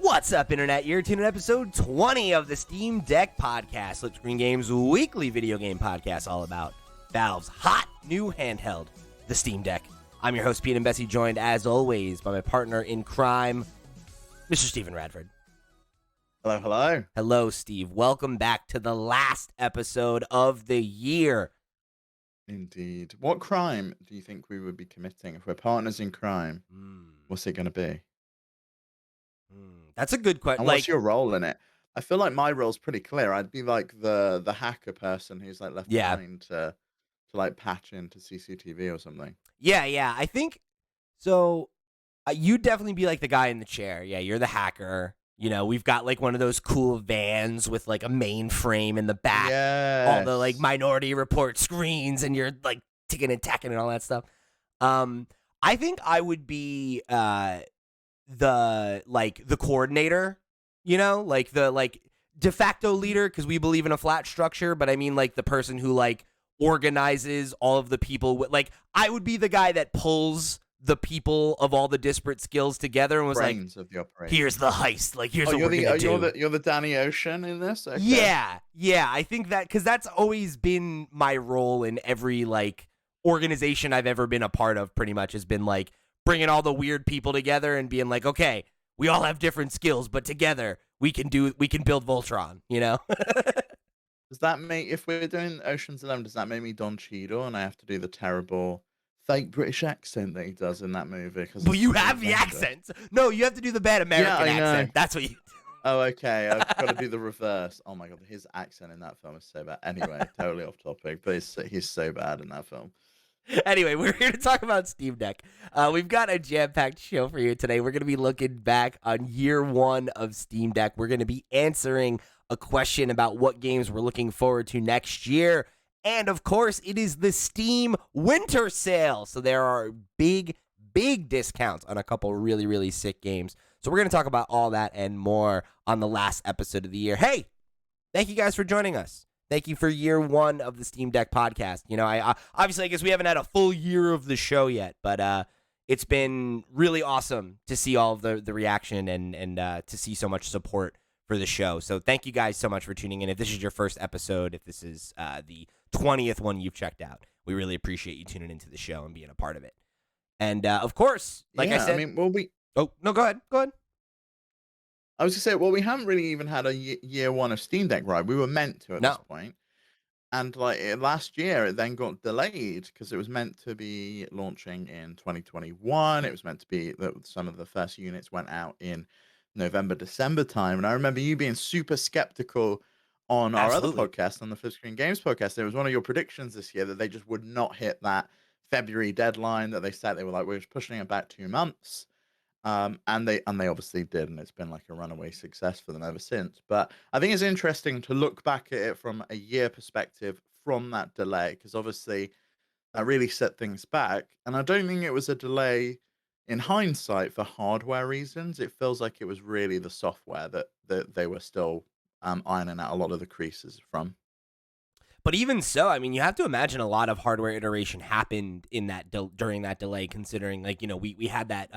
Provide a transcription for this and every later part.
What's up, Internet? You're tuning in episode 20 of the Steam Deck podcast, Flip Screen Games weekly video game podcast, all about Valve's hot new handheld, the Steam Deck. I'm your host, Pete and Bessie, joined as always by my partner in crime, Mr. Stephen Radford. Hello, hello. Hello, Steve. Welcome back to the last episode of the year. Indeed. What crime do you think we would be committing if we're partners in crime? What's it going to be? That's a good question. And what's your role in it? I feel like my role's pretty clear. I'd be like the hacker person who's like left behind to like patch into CCTV or something. Yeah. I think so. You'd definitely be like the guy in the chair. Yeah, you're the hacker. You know, we've got like one of those cool vans with like a mainframe in the back, all the like Minority Report screens, and you're like ticking and tacking and all that stuff. I think I would be the coordinator, you know, like the de facto leader, because we believe in a flat structure, but I mean like the person who like organizes all of the people. Like I would be the guy that pulls the people of all the disparate skills together and was Brains like, of the operation. here's the heist. Like, here's what we're going to do. You're the Danny Ocean in this? Okay. Yeah. I think that, because that's always been my role in every, like, organization I've ever been a part of, pretty much, has been, like, bringing all the weird people together and being like, okay, we all have different skills, but together we can build Voltron, you know? Does that make, if we're doing Ocean's 11, does that make me Don Cheadle and I have to do the terrible fake British accent that he does in that movie? Well, you have the accent. No, you have to do the bad American accent. That's what you do. Oh, okay. I've got to do the reverse. Oh my god, his accent in that film is so bad. Anyway, totally off topic, but he's so bad in that film. Anyway, we're here to talk about Steam Deck. We've got a jam-packed show for you today. We're going to be looking back on year one of Steam Deck. We're going to be answering a question about what games we're looking forward to next year. And, of course, it is the Steam Winter Sale. So there are big discounts on a couple really, really sick games. So we're going to talk about all that and more on the last episode of the year. Hey, thank you guys for joining us. Thank you for year one of the Steam Deck podcast. You know, I obviously, I guess we haven't had a full year of the show yet, but it's been really awesome to see all of the reaction and to see so much support for the show. So thank you guys so much for tuning in. If this is your first episode, if this is the 20th one you've checked out, we really appreciate you tuning into the show and being a part of it. And of course, like I said, oh no, go ahead. I was gonna say, well, we haven't really even had a year one of Steam Deck, right? We were meant to at this point, and like last year, it then got delayed because it was meant to be launching in 2021. It was meant to be that some of the first units went out in November, December time, and I remember you being super skeptical on our other podcast, on the Flip Screen Games podcast. It was one of your predictions this year that they just would not hit that February deadline that they said. They were like, we're just pushing it back 2 months. And they obviously did, and it's been like a runaway success for them ever since. But I think it's interesting to look back at it from a year perspective from that delay, because obviously that really set things back. And I don't think it was a delay in hindsight for hardware reasons. It feels like it was really the software that they were still ironing out a lot of the creases from. But even so, I mean, you have to imagine a lot of hardware iteration happened in that during that delay, considering, like, you know, we had that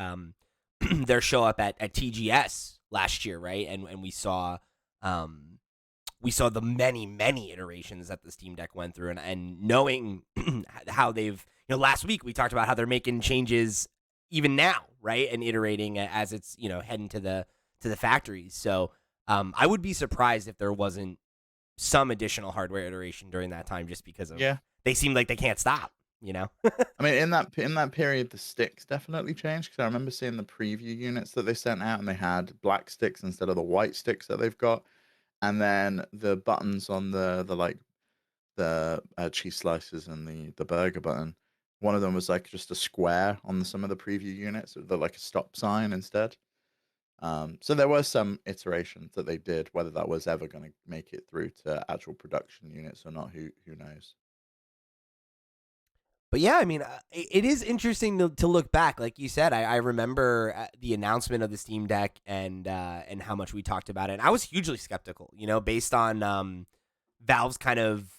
their show up at TGS last year, right? And we saw the many iterations that the Steam Deck went through, and knowing how they've, you know, last week we talked about how they're making changes even now, right? And iterating as it's, you know, heading to the factories. So I would be surprised if there wasn't some additional hardware iteration during that time, just because of they seem like they can't stop. You know, I mean, in that period, the sticks definitely changed, because I remember seeing the preview units that they sent out, and they had black sticks instead of the white sticks that they've got, and then the buttons on the cheese slices and the burger button. One of them was like just a square on some of the preview units, they're like a stop sign instead. So there were some iterations that they did. Whether that was ever going to make it through to actual production units or not, who knows. But yeah, I mean, it is interesting to look back. Like you said, I remember the announcement of the Steam Deck and how much we talked about it. And I was hugely skeptical, you know, based on Valve's kind of,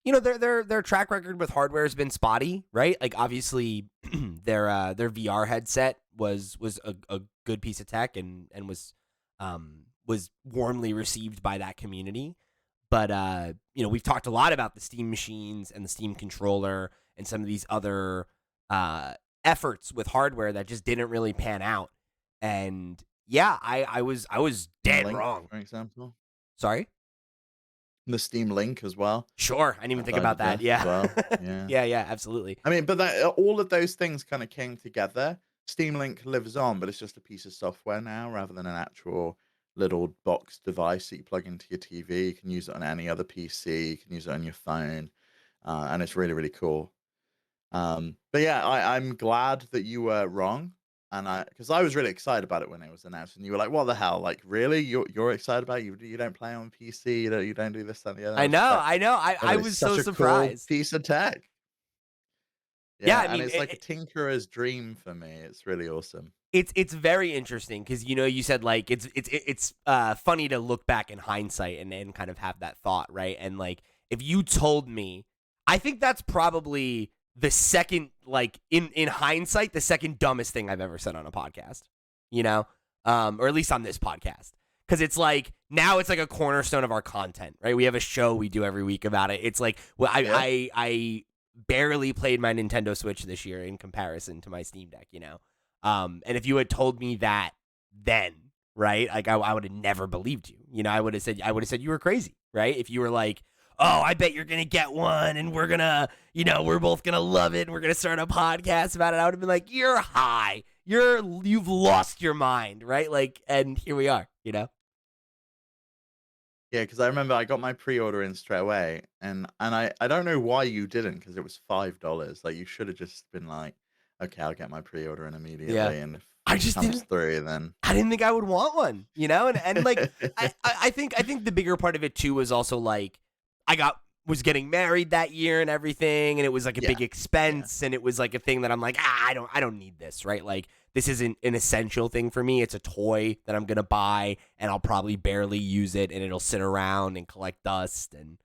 you know, their track record with hardware has been spotty, right? Like obviously their VR headset was a good piece of tech and was warmly received by that community. But we've talked a lot about the Steam machines and the Steam controller and some of these other uh, efforts with hardware that just didn't really pan out. And yeah, I was Steam dead Link, wrong. for example. Sorry. The Steam Link as well. Sure, I didn't even That think died a about that. death as Yeah, well. Yeah. yeah, absolutely. I mean, but all of those things kind of came together. Steam Link lives on, but it's just a piece of software now rather than an actual little box device that you plug into your TV. You can use it on any other PC. You can use it on your phone, and it's really, really cool. But yeah, I'm glad that you were wrong, and because I was really excited about it when it was announced, and you were like, "What the hell? Like, really? You're excited about it? You don't play on PC? You don't do this, that, and the other?" I I was just know, like, I know. "Yeah, I but was it's so such a cool surprised. piece of tech." Yeah, I Yeah, and mean, it's like a tinkerer's dream for me. It's really awesome. it's very interesting because you said like it's funny to look back in hindsight and kind of have that thought, right? And like if you told me, I think that's probably the second, like in hindsight, the second dumbest thing I've ever said on a podcast, you know, or at least on this podcast. Because it's like now it's like a cornerstone of our content, right? We have a show we do every week about it. It's like, well, Yeah. I barely played my Nintendo Switch this year in comparison to my Steam Deck, you know. And if you had told me that then, right, like I would have never believed you. You know, I would have said you were crazy, right? If you were like, oh, I bet you're gonna get one, and we're both gonna love it, and we're gonna start a podcast about it. I would have been like, you're high, you've lost your mind, right? Like, and here we are, you know. Yeah, because I remember I got my pre-order in straight away, and I don't know why you didn't, because it was $5. Like, you should have just been like, "Okay, I'll get my pre-order in Yeah, immediately, and if I it just comes didn't. through, then" I didn't think I would want one, you know, and like I think the bigger part of it too was also like was getting married that year and everything, and it was like a Yeah. big Yeah. expense, and it was like a thing that I'm like, I don't need this, right? Like this isn't an essential thing for me. It's a toy that I'm gonna buy, and I'll probably barely use it, and it'll sit around and collect dust, and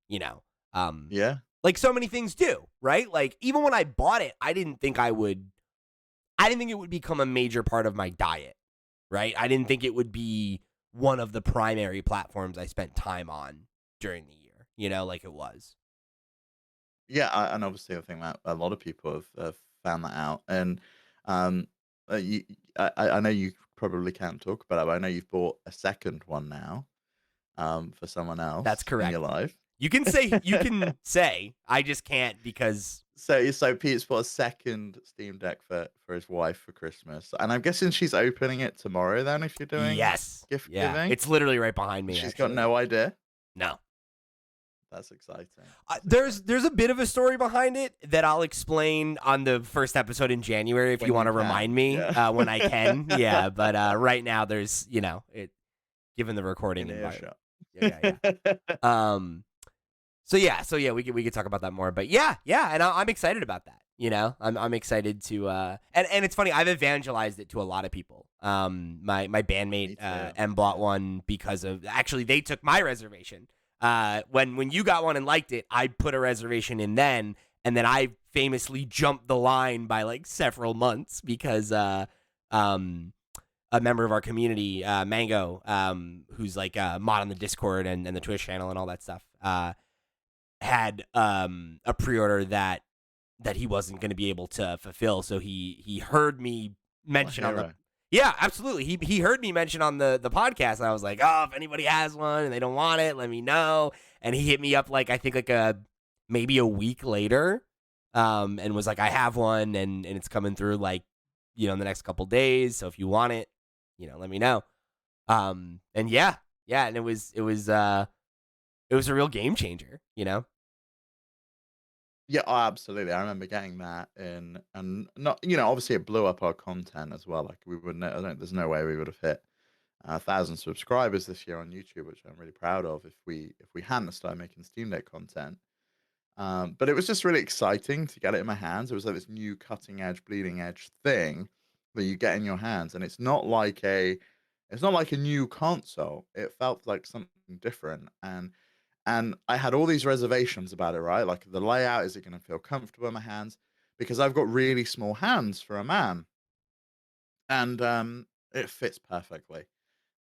you know, um, Yeah. like so many things do, right? Like even when I bought it, I didn't think it would become a major part of my diet, right? I didn't think it would be one of the primary platforms I spent time on during the year, like it was. Yeah, and obviously, I think that a lot of people have found that out, and, um, you I know you probably can't talk about it, but I know you've bought a second one now, for someone That's else in your correct. life. You can say, I just can't because So Pete's bought a second Steam Deck for his wife for Christmas, and I'm guessing she's opening it tomorrow then if you're doing yes. gift Yeah. giving? It's literally right behind And me she's got actually. no idea? No. That's exciting. That's There's exciting. there's a bit of a story behind it that I'll explain on the first episode in January if you When want you to can, remind me yeah. when I can. Yeah, but right now there's, it given the recording In environment. earshot. Yeah. Um so yeah, we could talk about that more. But yeah, and I'm excited about that. I'm excited to and it's funny. I've evangelized it to a lot of people. My bandmate Me too, M bought yeah. one because of actually they took my reservation. When you got one and liked it, I put a reservation in then, and then I famously jumped the line by like several months because um a member of our community, Mango, who's like a mod on the Discord and the Twitch channel and all that stuff, had a pre-order that he wasn't going to be able to fulfill. So he heard me What a mention on the hero. yeah, absolutely. He heard me mention on the podcast, and I was like, oh, if anybody has one and they don't want it, let me know. And he hit me up like I think like maybe a week later, and was like, I have one, and it's coming through like in the next couple days. So if you want it, let me know. And yeah, and it was a real game changer. Yeah, oh, absolutely. I remember getting that in, and not, obviously it blew up our content as well. Like we would, I don't, there's no way we would have hit 1,000 subscribers this year on YouTube, which I'm really proud of. If we hadn't started making Steam Deck content, but it was just really exciting to get it in my hands. It was like this new cutting edge, bleeding edge thing that you get in your hands, and it's not like a new console. It felt like something different, and I had all these reservations about it, right? Like the layout, is it going to feel comfortable in my hands? Because I've got really small hands for a man. and it fits perfectly.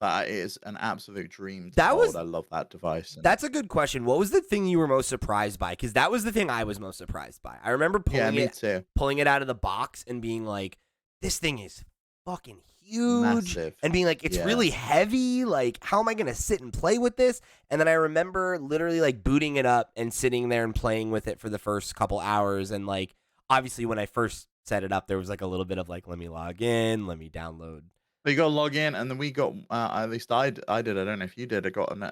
That is an absolute dream to That hold. was I love that device, and That's a good question. What was the thing you were most surprised by? Because that was the thing I was most surprised by. I remember yeah, me too. pulling it out of the box and being like, "This thing is fucking huge," Massive. and being like, "It's Yeah. really heavy. Like, how am I gonna sit and play with this?" And then I remember literally like booting it up and sitting there and playing with it for the first couple hours. And like, obviously, when I first set it up, there was like a little bit of like, "Let me log in, let me download." We got to log in, and then we got at least I did. I don't know if you did. I got an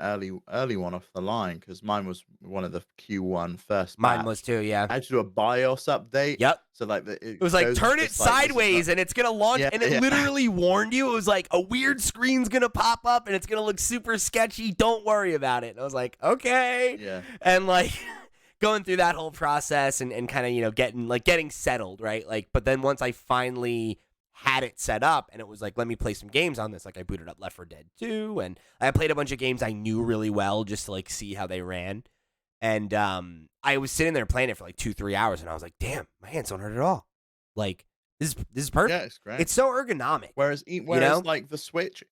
early one off the line because mine was one of the Q1 first Mine was batch. too. Yeah. I had to do a BIOS update, Yep. so like It was it like, goes turn it just like this is not. sideways and it's gonna launch. Yeah, And it yeah, literally warned you. It was like, a weird screen's gonna pop up and it's gonna look super sketchy. Don't worry about it. And I was like, okay. yeah. And like going through that whole process and kind of, getting settled, right? Like, but then once I finally had it set up and it was like, let me play some games on this. Like I booted up Left 4 Dead 2 and I played a bunch of games I knew really well just to like see how they ran. And I was sitting there playing it for like 2-3 hours, and I was like, "Damn, my hands don't hurt at all. Like this is Yeah, perfect. it's great. It's so ergonomic, Whereas you know." like the Switch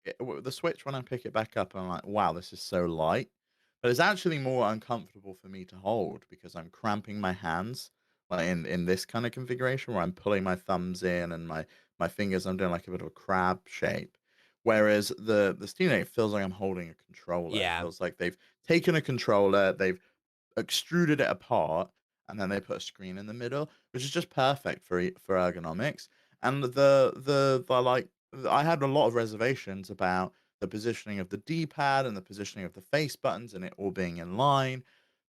when I pick it back up, I'm like, wow, this is so light. But it's actually more uncomfortable for me to hold because I'm cramping my hands like in this kind of configuration where I'm pulling my thumbs in and my fingers. I'm doing like a bit of a crab shape. Whereas the Steam Deck feels like I'm holding a controller. It Yeah, feels like they've taken a controller, they've extruded it apart, and then they put a screen in the middle, which is just perfect for ergonomics. And like I had a lot of reservations about the positioning of the D-pad and the positioning of the face buttons and it all being in line.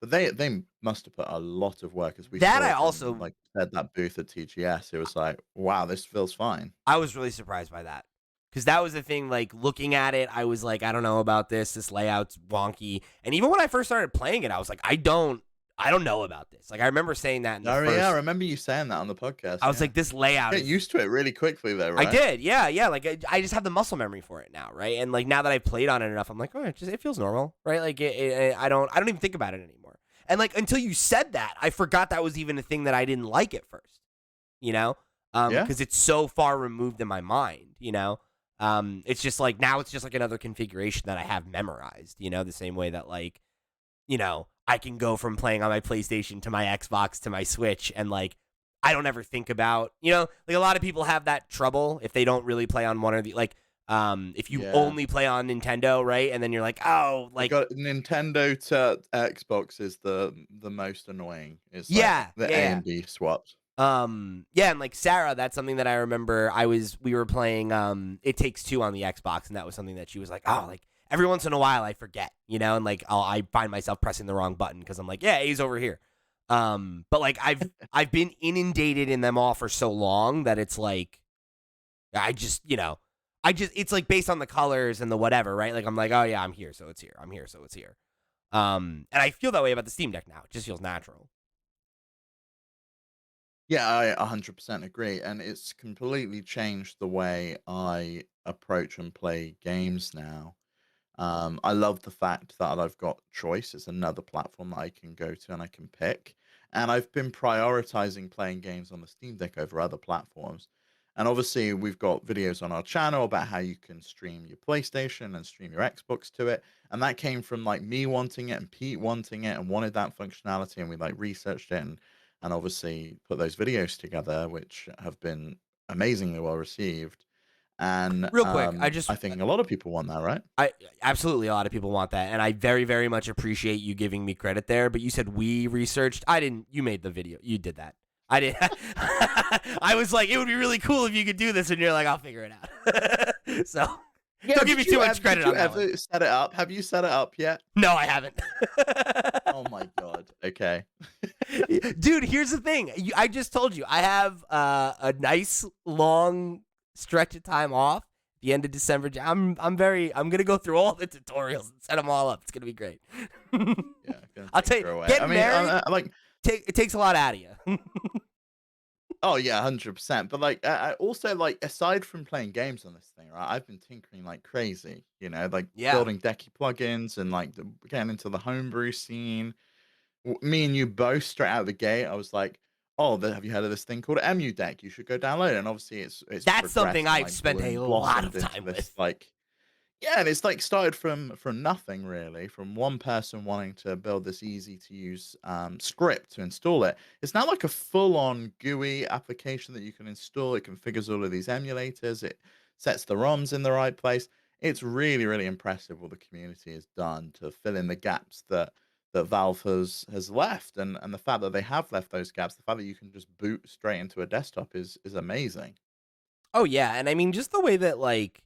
But they must have put a lot of work, as we that saw I from also like said that booth at TGS. It was like, wow, this feels fine. I was really surprised by that because that was the thing. Like looking at it, I was like, I don't know about this. This layout's wonky. And even when I first started playing it, I was like, I don't know about this. Like I remember saying that in the Oh yeah, I first. remember you saying that on the podcast. I was Yeah, like, this layout get is used to it really quickly though, I right? did, yeah, yeah. Like I just have the muscle memory for it now, right? And like now that I've played on it enough, I'm like, oh, it feels normal, right? Like I don't even think about it anymore. And like until you said that, I forgot that was even a thing that I didn't like at first, you know, Yeah. because it's so far removed in my mind, you know. It's just like now it's just like another configuration that I have memorized, you know, the same way that like I can go from playing on my PlayStation to my Xbox to my Switch and like I don't ever think about, like a lot of people have that trouble if they don't really play on one or the like if you Yeah. only play on Nintendo, right? And then you're like, "Oh, I like got Nintendo to Xbox is the most annoying. It's like yeah, the A yeah." and B swaps. Yeah, and like Sarah, that's something that I remember we were playing It Takes Two on the Xbox, and that was something that she was like, "Oh, like every once in a while I forget, and like I find myself pressing the wrong button because I'm like, yeah, A's over here." But like I've been inundated in them all for so long that it's like I just, it's like based on the colors and the whatever, right? Like I'm like, "Oh yeah, I'm here, so it's here. I'm here, so it's here." And I feel that way about the Steam Deck now. It just feels natural. Yeah, I 100% agree, and it's completely changed the way I approach and play games now. I love the fact that I've got choice. It's another platform that I can go to and I can pick. And I've been prioritizing playing games on the Steam Deck over other platforms. And obviously, we've got videos on our channel about how you can stream your PlayStation and stream your Xbox to it. And that came from like me wanting it and Pete wanting it and wanted that functionality. And we like researched it and obviously put those videos together, which have been amazingly well received. And Real quick, I think a lot of people want that, right? I absolutely a lot of people want that, and I very very much appreciate you giving me credit there. But you said we researched. I didn't. You made the video. You did that. I did. I was like, it would be really cool if you could do this, and you're like, I'll figure it out. So Yeah, don't give me too much credit did you on that one. ever set it up? Have you set it up yet? No, I haven't. Oh my god. Okay. Dude, here's the thing. I just told you I have a nice long stretch of time off. The end of December. I'm gonna go through all the tutorials and set them all up. It's gonna be great. Yeah, gonna I'll take tell you, her away. I getting mean, married like, it takes a lot out of you. oh yeah, 100%. But like, I also like, aside from playing games on this thing, right? I've been tinkering like crazy. Like Yeah. building decky plugins and like getting into the homebrew scene. Me and you both straight out of the gate. I was like, oh, have you heard of this thing called EmuDeck? You should go download it. And obviously, it's That's something progressed and I've like spent a bloomed, lot of blossomed into time this with. like yeah, and it's like started from nothing really, from one person wanting to build this easy to use script to install it. It's now like a full on GUI application that you can install. It configures all of these emulators. It sets the ROMs in the right place. It's really really impressive what the community has done to fill in the gaps that Valve has left, and the fact that they have left those gaps, the fact that you can just boot straight into a desktop is amazing. Oh yeah, and I mean just the way that like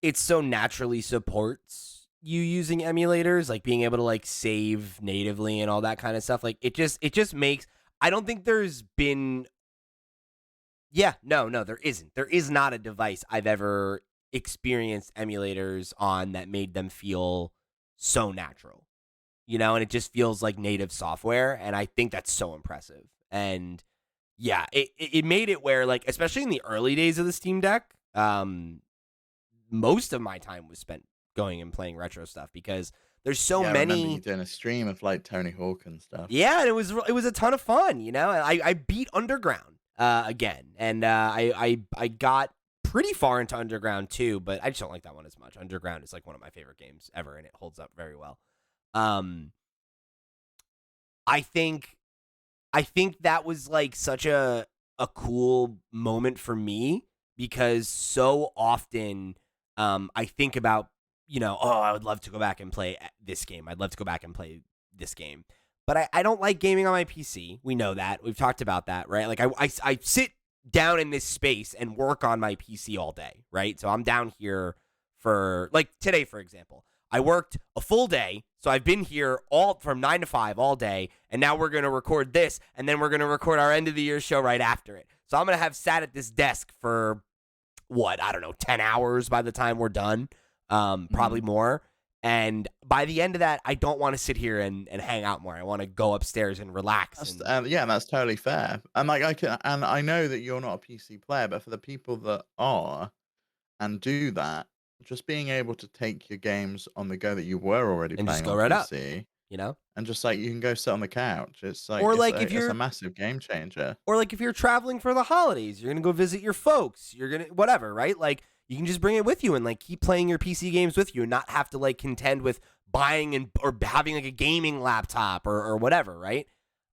it so naturally supports you using emulators, like being able to like save natively and all that kind of stuff. Like it just makes I don't think there's been yeah, no, there isn't. There is not a device I've ever experienced emulators on that made them feel so natural. And it just feels like native software, and I think that's so impressive. And yeah, it made it where like especially in the early days of the Steam Deck, most of my time was spent going and playing retro stuff because there's so Yeah, I remember you many. doing a stream of like Tony Hawk and stuff. Yeah, and it was a ton of fun. And I beat Underground again, and I got pretty far into Underground too, but I just don't like that one as much. Underground is like one of my favorite games ever, and it holds up very well. Um, I think I think that was like such a cool moment for me because so often I think about, oh, I would love to go back and play this game. I'd love to go back and play this game. But I don't like gaming on my PC. We know that. We've talked about that, right? Like I sit down in this space and work on my PC all day, right? So I'm down here for like today, for example. I worked a full day, so I've been here all from 9 to 5 all day, and now we're going to record this, and then we're going to record our end of the year show right after it. So I'm going to have sat at this desk for what, I don't know, 10 hours by the time we're done, probably Mhm. more. And by the end of that, I don't want to sit here and hang out more. I want to go upstairs and relax. That's And yeah, that's totally fair. And like I know that you're not a PC player, but for the people that are and do that, just being able to take your games on the go that you were already and just playing go on right up, PC you know? and just like you can go sit on the couch. It's like Or like if it's a you're massive game changer. Or like if you're traveling for the holidays, you're gonna go visit your folks. You're gonna whatever, right? Like you can just bring it with you and like keep playing your PC games with you and not have to like contend with buying and or having like a gaming laptop or whatever, right?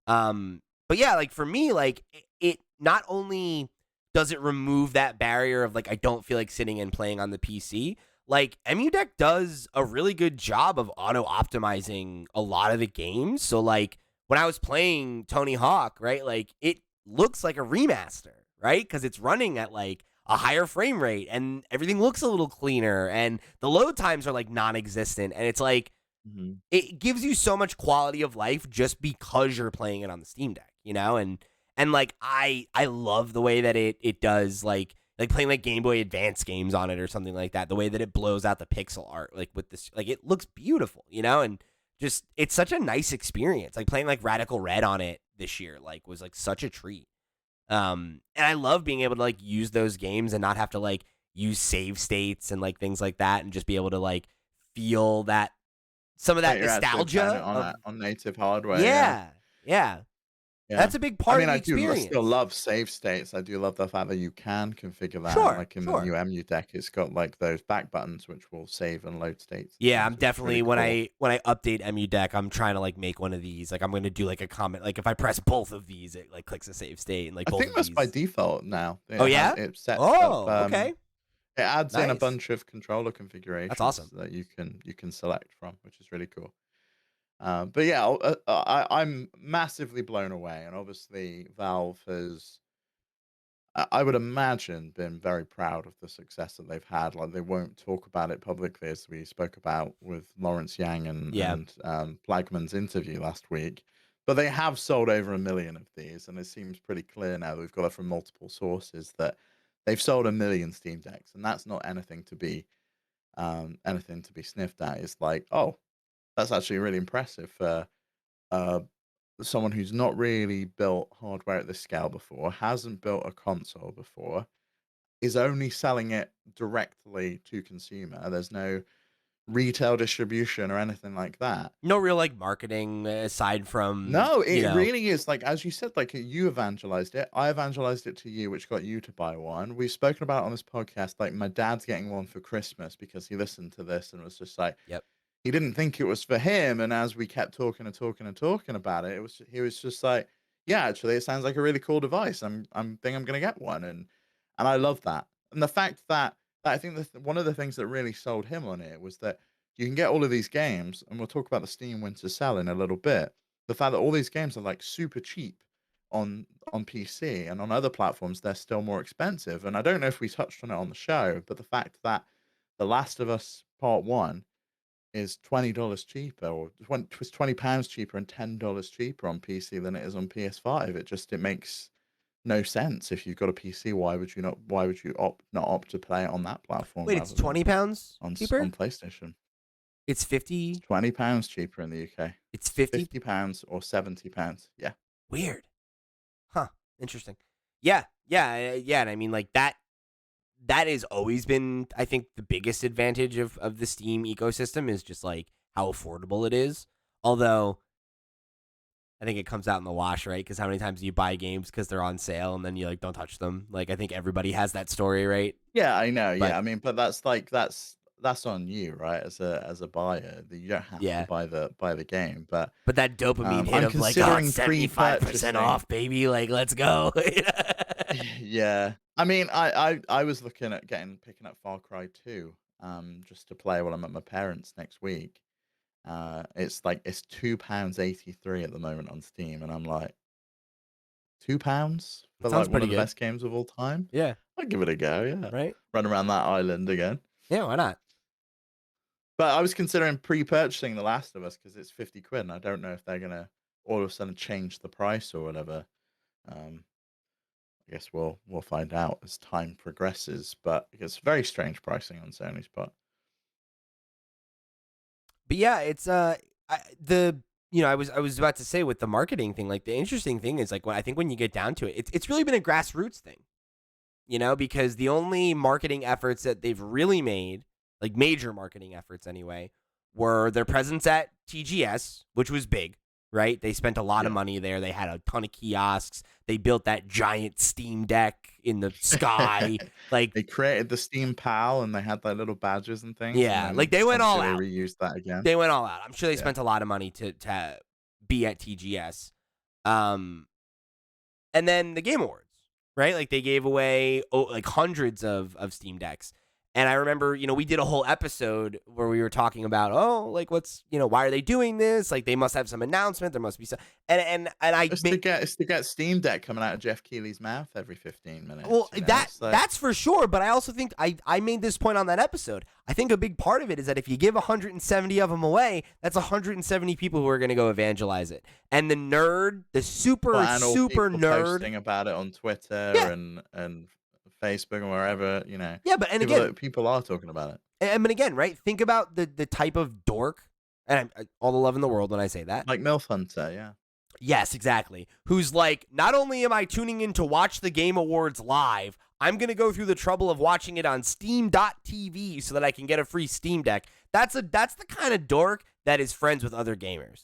But yeah, like for me, like it not only does it remove that barrier of like I don't feel like sitting and playing on the PC. Like EmuDeck does a really good job of auto optimizing a lot of the games. So like when I was playing Tony Hawk, right? Like it looks like a remaster, right? Because it's running at like a higher frame rate and everything looks a little cleaner and the load times are like non-existent and it's like Mhm. it gives you so much quality of life just because you're playing it on the Steam Deck, and like I love the way that it does like playing like Game Boy Advance games on it or something like that. The way that it blows out the pixel art like with this like it looks beautiful, and just it's such a nice experience. Like playing like Radical Red on it this year like was like such a treat. And I love being able to like use those games and not have to like use save states and like things like that and just be able to like feel that some of Like that you're actually playing it nostalgia of on native hardware, yeah. yeah, yeah. Yeah. That's a big I part of mean, the I still experience. love save states. I do love the fact that you can configure that, and, Sure, like, in the sure. new EMU deck, it's got, like, those back buttons which will save and load states and Yeah, I'm things, which is really definitely when cool. I update EmuDeck, I'm trying to like make one of these. Like I'm gonna do like a comment. Like if I press both of these, it like clicks a save state, and like I both think of that's by these. default now. Oh yeah. It sets up, Oh, okay. it adds in a Nice. bunch of controller That's configurations awesome. that you can select from, which is really cool. But yeah, I'm massively blown away, and obviously Valve has I would imagine been very proud of the success that they've had. Like they won't talk about it publicly, as we spoke about with Lawrence Yang Yeah. and Plagman's interview last week. But they have sold over 1 million of these, and it seems pretty clear now that we've got it from multiple sources that they've sold 1 million Steam Decks, and that's not anything to be sniffed at. It's like, oh, that's actually really impressive for uh, someone who's not really built hardware at this scale before, hasn't built a console before, is only selling it directly to consumer. There's no retail distribution or anything like that. No real like marketing aside from, No, it really is like as you said, like you evangelized it. I evangelized it to you, which got you to buy one. We've spoken about it on this podcast. Like my dad's getting one for Christmas because he listened to this and was just like, yep. he didn't think it was for him. And as we kept talking and talking and talking about it, he was just like, yeah, actually, it sounds like a really cool device. I'm gonna get one, and I love that. And the fact that I think one of the things that really sold him on it was that you can get all of these games, and we'll talk about the Steam Winter Sell in a little bit. The fact that all these games are like super cheap on PC and on other platforms, they're still more expensive. And I don't know if we touched on it on the show, but the fact that The Last of Us Part One is $20 cheaper, or it was £20 cheaper and $10 cheaper on PC than it is on PS5. It makes no sense. If you've got a PC, why would you not opt to play it on that platform Wait, it's rather than £20 on cheaper? PlayStation? It's 50. It's £20 cheaper in the UK. It's 50. £50 or £70. Yeah. Weird. Huh. Interesting. Yeah. Yeah. Yeah. And I mean, like that has always been, I think, the biggest advantage of the Steam ecosystem is just like how affordable it is. Although I think it comes out in the wash, right? Because how many times do you buy games because they're on sale and then you like don't touch them? Like I think everybody has that story, right? Yeah, I know. But Yeah, I mean, but that's on you, right? As a buyer, that you don't have to yeah. buy the game. But But that dopamine hit I'm of like, oh, it's considering 75% pre-purchasing. off, baby. Like, let's go. Yeah, I mean, I was looking at picking up Far Cry 2, just to play while I'm at my parents' next week. It's £2.83 at the moment on Steam, and I'm like, £2 for Sounds like one pretty of the good. best games of all time? Yeah. I'd give it a go. Yeah, Right. run around that island again. Yeah. Why not? But I was considering pre-purchasing The Last of Us because it's 50 quid, and I don't know if they're gonna all of a sudden change the price or whatever. Um, I guess we'll find out as time progresses, but it's very strange pricing on Sony's part. But yeah, it's the I was about to say with the marketing thing, like the interesting thing is like when I think when you get down to it, it's really been a grassroots thing, because the only marketing efforts that they've really made, like major marketing efforts anyway, were their presence at TGS, which was big, right? They spent a lot of Yeah. money there. They had a ton of kiosks. They built that giant Steam Deck in the sky. Like, They created the Steam Pal, and they had, like, little badges and things, and yeah, like then they went all obviously they out. reused that again. They went all out. I'm sure they Yeah. spent a lot of money to be at TGS. Um, and then the Game Awards, right? Like they gave away like hundreds of Steam Decks. And I remember, we did a whole episode where we were talking about, like why are they doing this? Like they must have some announcement. There must be some, and I made, It's to get Steam Deck coming out of Jeff Keighley's mouth every 15 well, minutes, you know? So that's for sure. But I also think I made this point on that episode. I think a big part of it is that if you give 170 of them away, that's 170 people who are going to go evangelize it. And the nerd, the super and all super people nerd, posting about it on Twitter yeah, and Facebook and wherever, you know, yeah. But and again, people are talking about it. I mean, again, right? Think about the type of dork, and all the love in the world when I say that. Like MILF Hunter, yeah. Yes, exactly. Who's like, not only am I tuning in to watch the Game Awards live, I'm going to go through the trouble of watching it on Steam.tv so that I can get a free Steam Deck. That's the kind of dork that is friends with other gamers,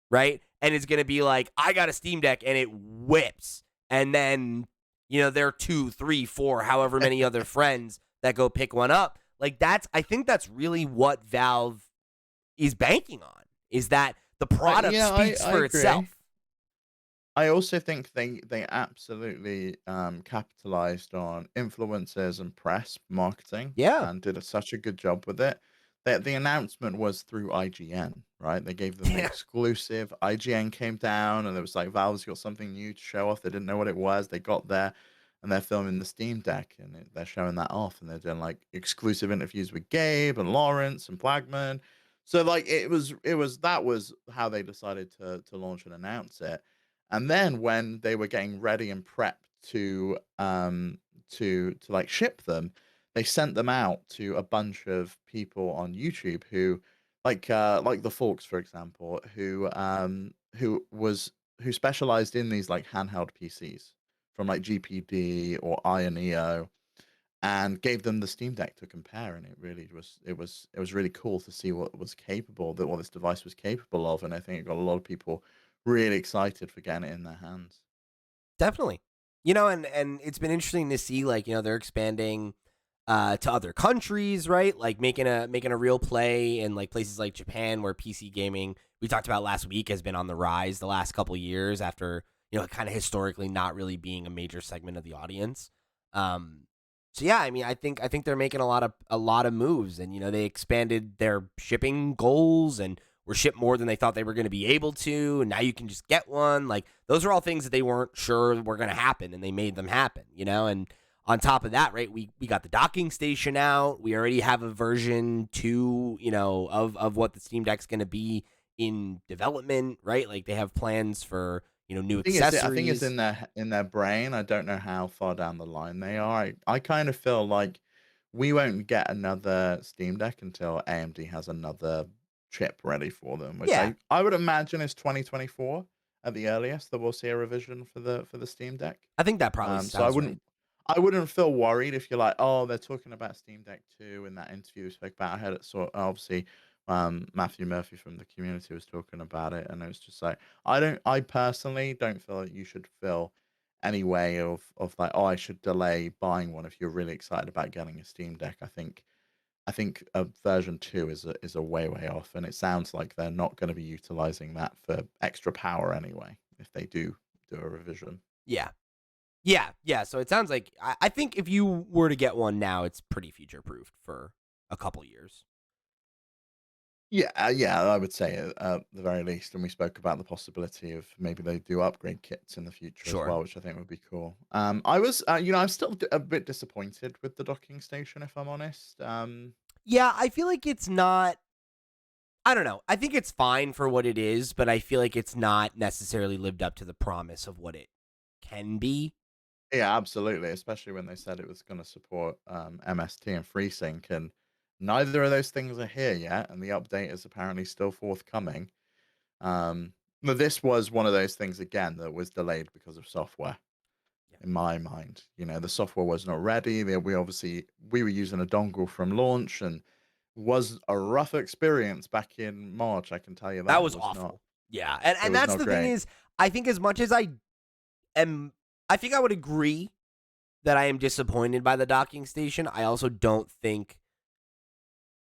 right? And is going to be like, I got a Steam Deck and it whips. And then, there are 2, 3, 4, however many other friends that go pick one up. Like I think that's really what Valve is banking on, is that the product Yeah, speaks I for agree. itself. I also think they absolutely capitalized on influencers and press marketing Yeah. and did such a good job with it. The announcement was through IGN, right? They gave them the Yeah. exclusive. IGN came down and it was like Valve's got something new to show off. They didn't know what it was. They got there and they're filming the Steam Deck and they're showing that off and they're doing like exclusive interviews with Gabe and Lawrence and Plagman. So like that was how they decided to launch and announce it. And then when they were getting ready and prepped to like ship them, they sent them out to a bunch of people on YouTube who like the Forks, for example, who specialized in these like handheld PCs from like GPD or Iron EO. and gave them the Steam Deck to compare, and it was really cool to see what this device was capable of, and I think it got a lot of people really excited for getting it in their hands. Definitely. And it's been interesting to see, like, they're expanding to other countries, right? Like making a real play in like places like Japan, where PC gaming, we talked about last week, has been on the rise the last couple years after, kind of historically not really being a major segment of the audience. Um so yeah, I mean, I think they're making a lot of moves, and they expanded their shipping goals and were shipped more than they thought they were going to be able to, and now you can just get one. Like, those are all things that they weren't sure were going to happen, and they made them happen, and on top of that, right, we got the docking station out. We already have a version 2, of what the Steam Deck's going to be in development, right? Like, they have plans for, new I think it's accessories. in their brain. I don't know how far down the line they are. I kind of feel like we won't get another Steam Deck until AMD has another chip ready for them, which Yeah, I would imagine is 2024 at the earliest that we'll see a revision for the Steam Deck. I think that probably So I sounds right. wouldn't feel worried if you're like, oh, they're talking about Steam Deck 2 in that interview we spoke about. I heard it obviously Matthew Murphy from the community was talking about it, and it was just like I personally don't feel like you should feel any way of like, oh, I should delay buying one if you're really excited about getting a Steam Deck. I think version 2 is a way off, and it sounds like they're not going to be utilizing that for extra power anyway if they do a revision. Yeah. Yeah, yeah. So it sounds like I think if you were to get one now, it's pretty future proofed for a couple years. Yeah, yeah, I would say at the very least, and we spoke about the possibility of maybe they do upgrade kits in the future as Sure. well, which I think would be cool. I'm still a bit disappointed with the docking station, if I'm honest. Yeah, I feel like it's not. I don't know. I think it's fine for what it is, but I feel like it's not necessarily lived up to the promise of what it can be. Yeah, absolutely, especially when they said it was going to support MST and FreeSync, and neither of those things are here yet, and the update is apparently still forthcoming. But this was one of those things again that was delayed because of software. Yeah. In my mind. The software was not ready. We were using a dongle from launch, and was a rough experience back in March. I can tell you That that was awful. Yeah. And it and was that's not the thing great. is, I think as much as am I think I would agree that I am disappointed by the docking station. I also don't think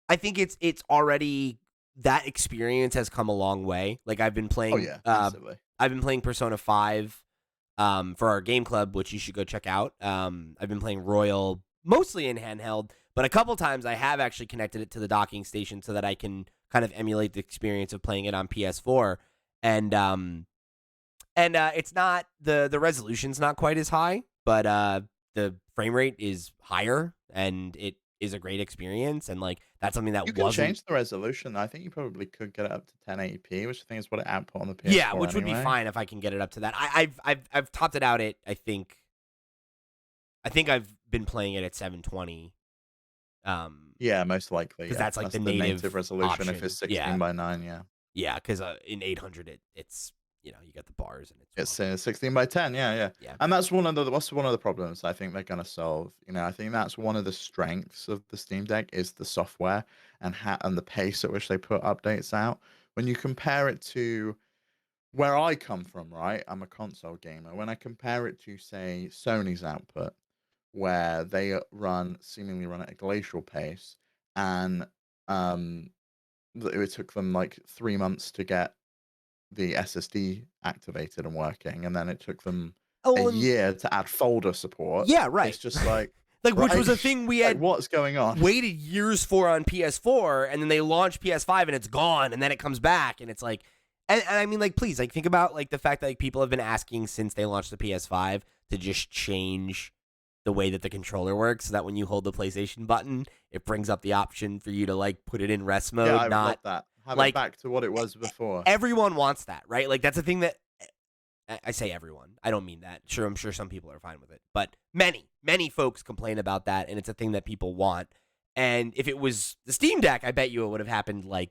I think it's already that experience has come a long way. Like, Oh yeah, massively. I've been playing Persona 5 for our game club, which you should go check out. I've been playing Royal mostly in handheld, but a couple times I have actually connected it to the docking station so that I can kind of emulate the experience of playing it on PS4. And it's not the resolution's not quite as high, but the frame rate is higher, and it is a great experience. And like, that's something that You can wasn't. change the resolution. I think you probably could get it up to 1080p, which I think is what it output on the Yeah, PS4 which would be anyway. fine if I can get it up to that. I've topped it out at, I think I've been playing it at 720. Yeah, most likely. Because Yeah, that's like that's the the native native resolution if it's option. 16 Yeah, by 9. Yeah. yeah. Because in 800, it's you got the bars and it's It's rough. 16 by 10, yeah, yeah. Yeah. And that's one of the problems I think they're gonna solve. I think that's one of the strengths of the Steam Deck is the software and the pace at which they put updates out. When you compare it to where I come from, right? I'm a console gamer. When I compare it to, say, Sony's output, where they seemingly run at a glacial pace, and um, it took them like 3 months to get the SSD activated and working, and then it took them a Oh, and year to add folder support. yeah, It's right. just like, Like, which right, was a thing we like had what's going on? waited years for on PS4, and then they launch PS5 and it's gone, and then it comes back, and it's like, and I mean, like, please, like, think about like the fact that like people have been asking since they launched the PS5 to just change the way that the controller works, so that when you hold the PlayStation button, it brings up the option for you to like put it in rest Yeah, mode, I would love not that. Have it like back to what it was before. everyone wants that, right? Like, that's a thing that I say everyone. I don't mean that. Sure, I'm sure some people are fine with it, but many folks complain about that, and it's a thing that people want. And if it was the Steam Deck, I bet you it would have happened like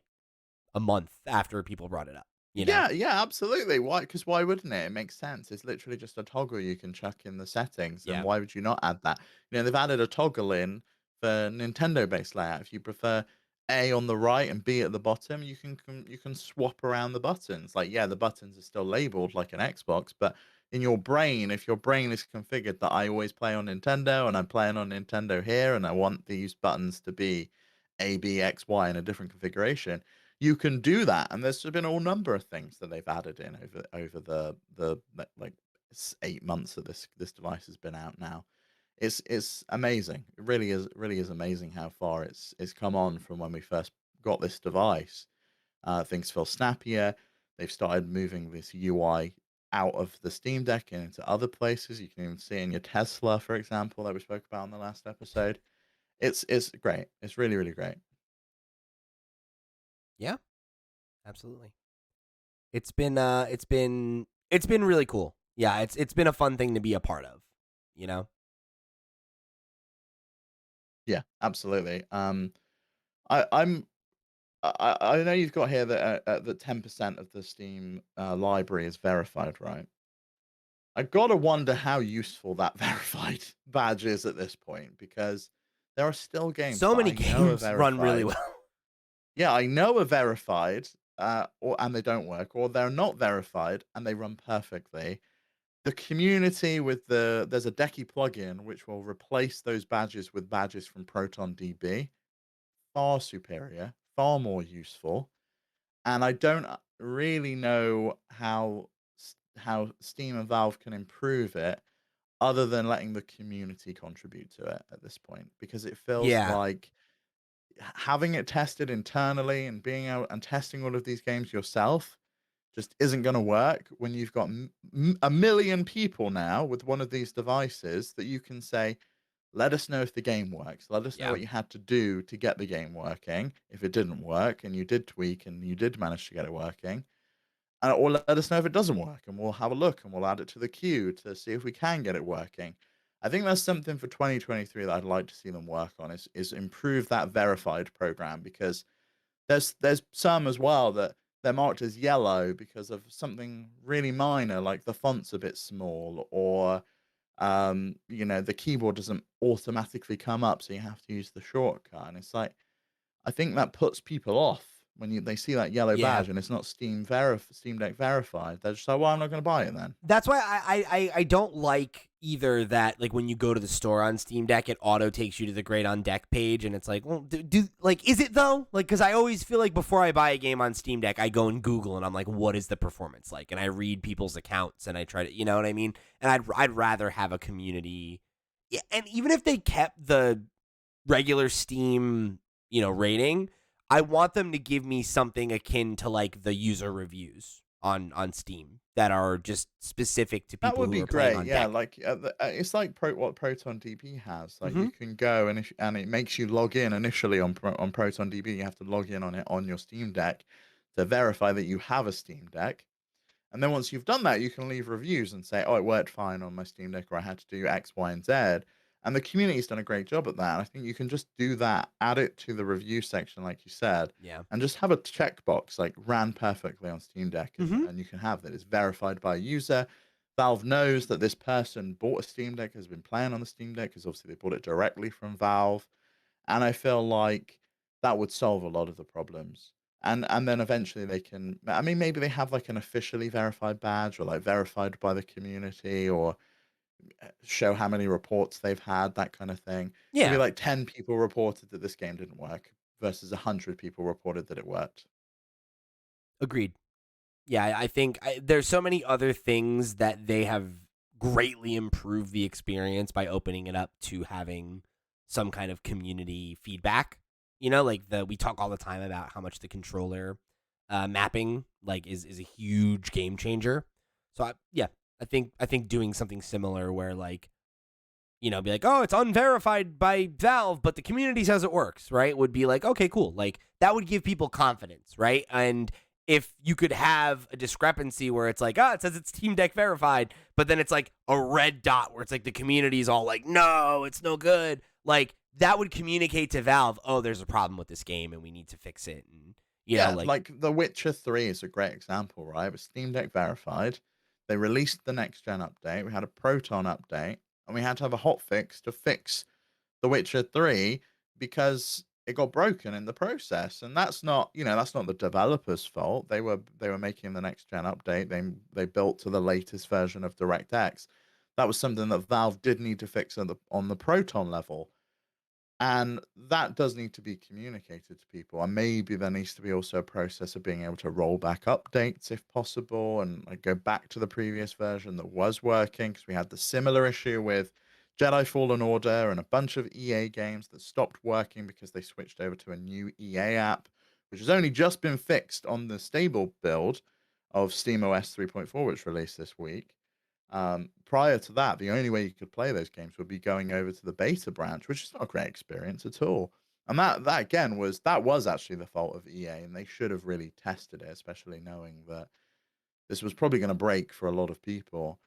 a month after people brought it up. you know? Yeah, absolutely. Why? Because why wouldn't it? It makes sense. It's literally just a toggle you can chuck in the settings, and Yeah. why would you not add that? They've added a toggle in for Nintendo-based layout. If you prefer A on the right and B at the bottom, you can swap around the buttons. Like, yeah, the buttons are still labeled like an Xbox, but in your brain, if your brain is configured that I always play on Nintendo and I'm playing on Nintendo here, and I want these buttons to be A, B, X, Y in a different configuration, you can do that, and there's been a whole number of things that they've added in over like 8 months that this device has been out now. It's amazing. It really is amazing how far it's come on from when we first got this device. Things feel snappier. They've started moving this UI out of the Steam Deck and into other places. You can even see in your Tesla, for example, that we spoke about in the last episode. It's great. It's really great. Yeah, absolutely. It's been really cool. Yeah, it's been a fun thing to be a part of, you know? Yeah, absolutely. I, I'm I know you've got here that 10% of the Steam library is verified, right? I gotta wonder how useful that verified badge is at this point, because there are still games So that many I know are games run really verified. well. Yeah, I know are verified, and they don't work, or they're not verified and they run perfectly. The community with there's a Decky plugin which will replace those badges with badges from ProtonDB. Far superior, far more useful. And I don't really know how Steam and Valve can improve it other than letting the community contribute to it at this point, because it feels Yeah, like having it tested internally and being out and testing all of these games yourself just isn't going to work when you've got a million people now with one of these devices that you can say, let us know if the game works. Let us know yeah. what you had to do to get the game working. If it didn't work and you did tweak and you did manage to get it working, or let us know if it doesn't work, and we'll have a look and we'll add it to the queue to see if we can get it working. I think that's something for 2023 that I'd like to see them work on, is improve that verified program, because there's some as well that they're marked as yellow because of something really minor, like the font's a bit small, or the keyboard doesn't automatically come up, so you have to use the shortcut. And it's like, I think that puts people off when they see that yellow Yeah. badge and it's not Steam Deck verified. They're just like, well, I'm not going to buy it then. That's why I don't like either that, like, when you go to the store on Steam Deck, it auto takes you to the Great on Deck page, and it's like, well, like, is it though? Like, because I always feel like before I buy a game on Steam Deck, I go and Google and I'm like, what is the performance like? And I read people's accounts and I try to, you know what I mean? And I'd rather have a community, yeah. And even if they kept the regular Steam, rating, I want them to give me something akin to like the user reviews on Steam that are just specific to That people would who be are playing great. on Yeah, deck. like it's like what Proton DB has. Like, Mm-hmm. you can go and it makes you log in initially on Proton DB. You have to log in on it on your Steam Deck to verify that you have a Steam Deck. And then once you've done that, you can leave reviews and say, "Oh, it worked fine on my Steam Deck," or "I had to do X, Y, and Z." And the community's done a great job at that. And I think you can just do that, add it to the review section, like you said, Yeah. and just have a checkbox like ran perfectly on Steam Deck, Mm-hmm. and you can have that it's verified by a user. Valve knows that this person bought a Steam Deck, has been playing on the Steam Deck, because obviously they bought it directly from Valve. And I feel like that would solve a lot of the problems. And then eventually they can, I mean, maybe they have like an officially verified badge, or like verified by the community, or show how many reports they've had, that kind of thing. Maybe Yeah. like 10 people reported that this game didn't work versus 100 people reported that it worked. Agreed. Yeah, I think there's so many other things that they have greatly improved the experience by opening it up to having some kind of community feedback. Like we talk all the time about how much the controller mapping like is a huge game changer. So yeah, I think doing something similar where like be like, oh, it's unverified by Valve, but the community says it works, right? Would be like, okay, cool. Like that would give people confidence, right? And if you could have a discrepancy where it's like, it says it's Steam Deck verified, but then it's like a red dot where it's like the community's all like, no, it's no good. Like that would communicate to Valve, oh, there's a problem with this game and we need to fix it. And Yeah, like like The Witcher 3 is a great example, right? It was Steam Deck verified. They released the next gen update. We had a Proton update, and we had to have a hot fix to fix The Witcher 3 because it got broken in the process. And that's not, that's not the developer's fault. They were making the next gen update. They built to the latest version of DirectX. That was something that Valve did need to fix on the Proton level. And that does need to be communicated to people. And maybe there needs to be also a process of being able to roll back updates if possible and like go back to the previous version that was working. Because we had the similar issue with Jedi Fallen Order and a bunch of EA games that stopped working because they switched over to a new EA app, which has only just been fixed on the stable build of SteamOS 3.4, which released this week. Prior to that, the only way you could play those games would be going over to the beta branch, which is not a great experience at all. And that again was actually the fault of EA, and they should have really tested it, especially knowing that this was probably going to break for a lot of people.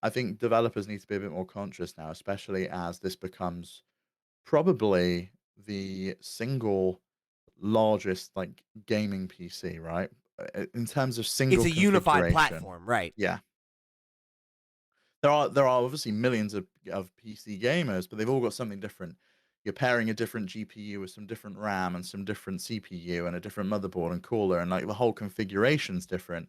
I think developers need to be a bit more conscious now, especially as this becomes probably the single largest like gaming PC, right? In terms of it's single a unified configuration. platform, right? Yeah. There are obviously millions of PC gamers, but they've all got something different. You're pairing a different GPU with some different RAM and some different CPU and a different motherboard and cooler, and like the whole configuration's different.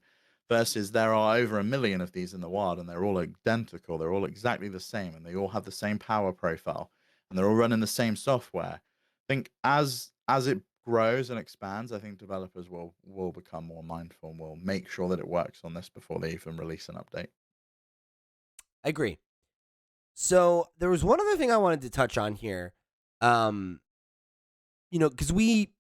Versus there are over 1 million of these in the wild, and they're all identical. They're all exactly the same, and they all have the same power profile, and they're all running the same software. I think as it grows and expands, I think developers will become more mindful and will make sure that it works on this before they even release an update. I agree. So there was one other thing I wanted to touch on here. Um, because we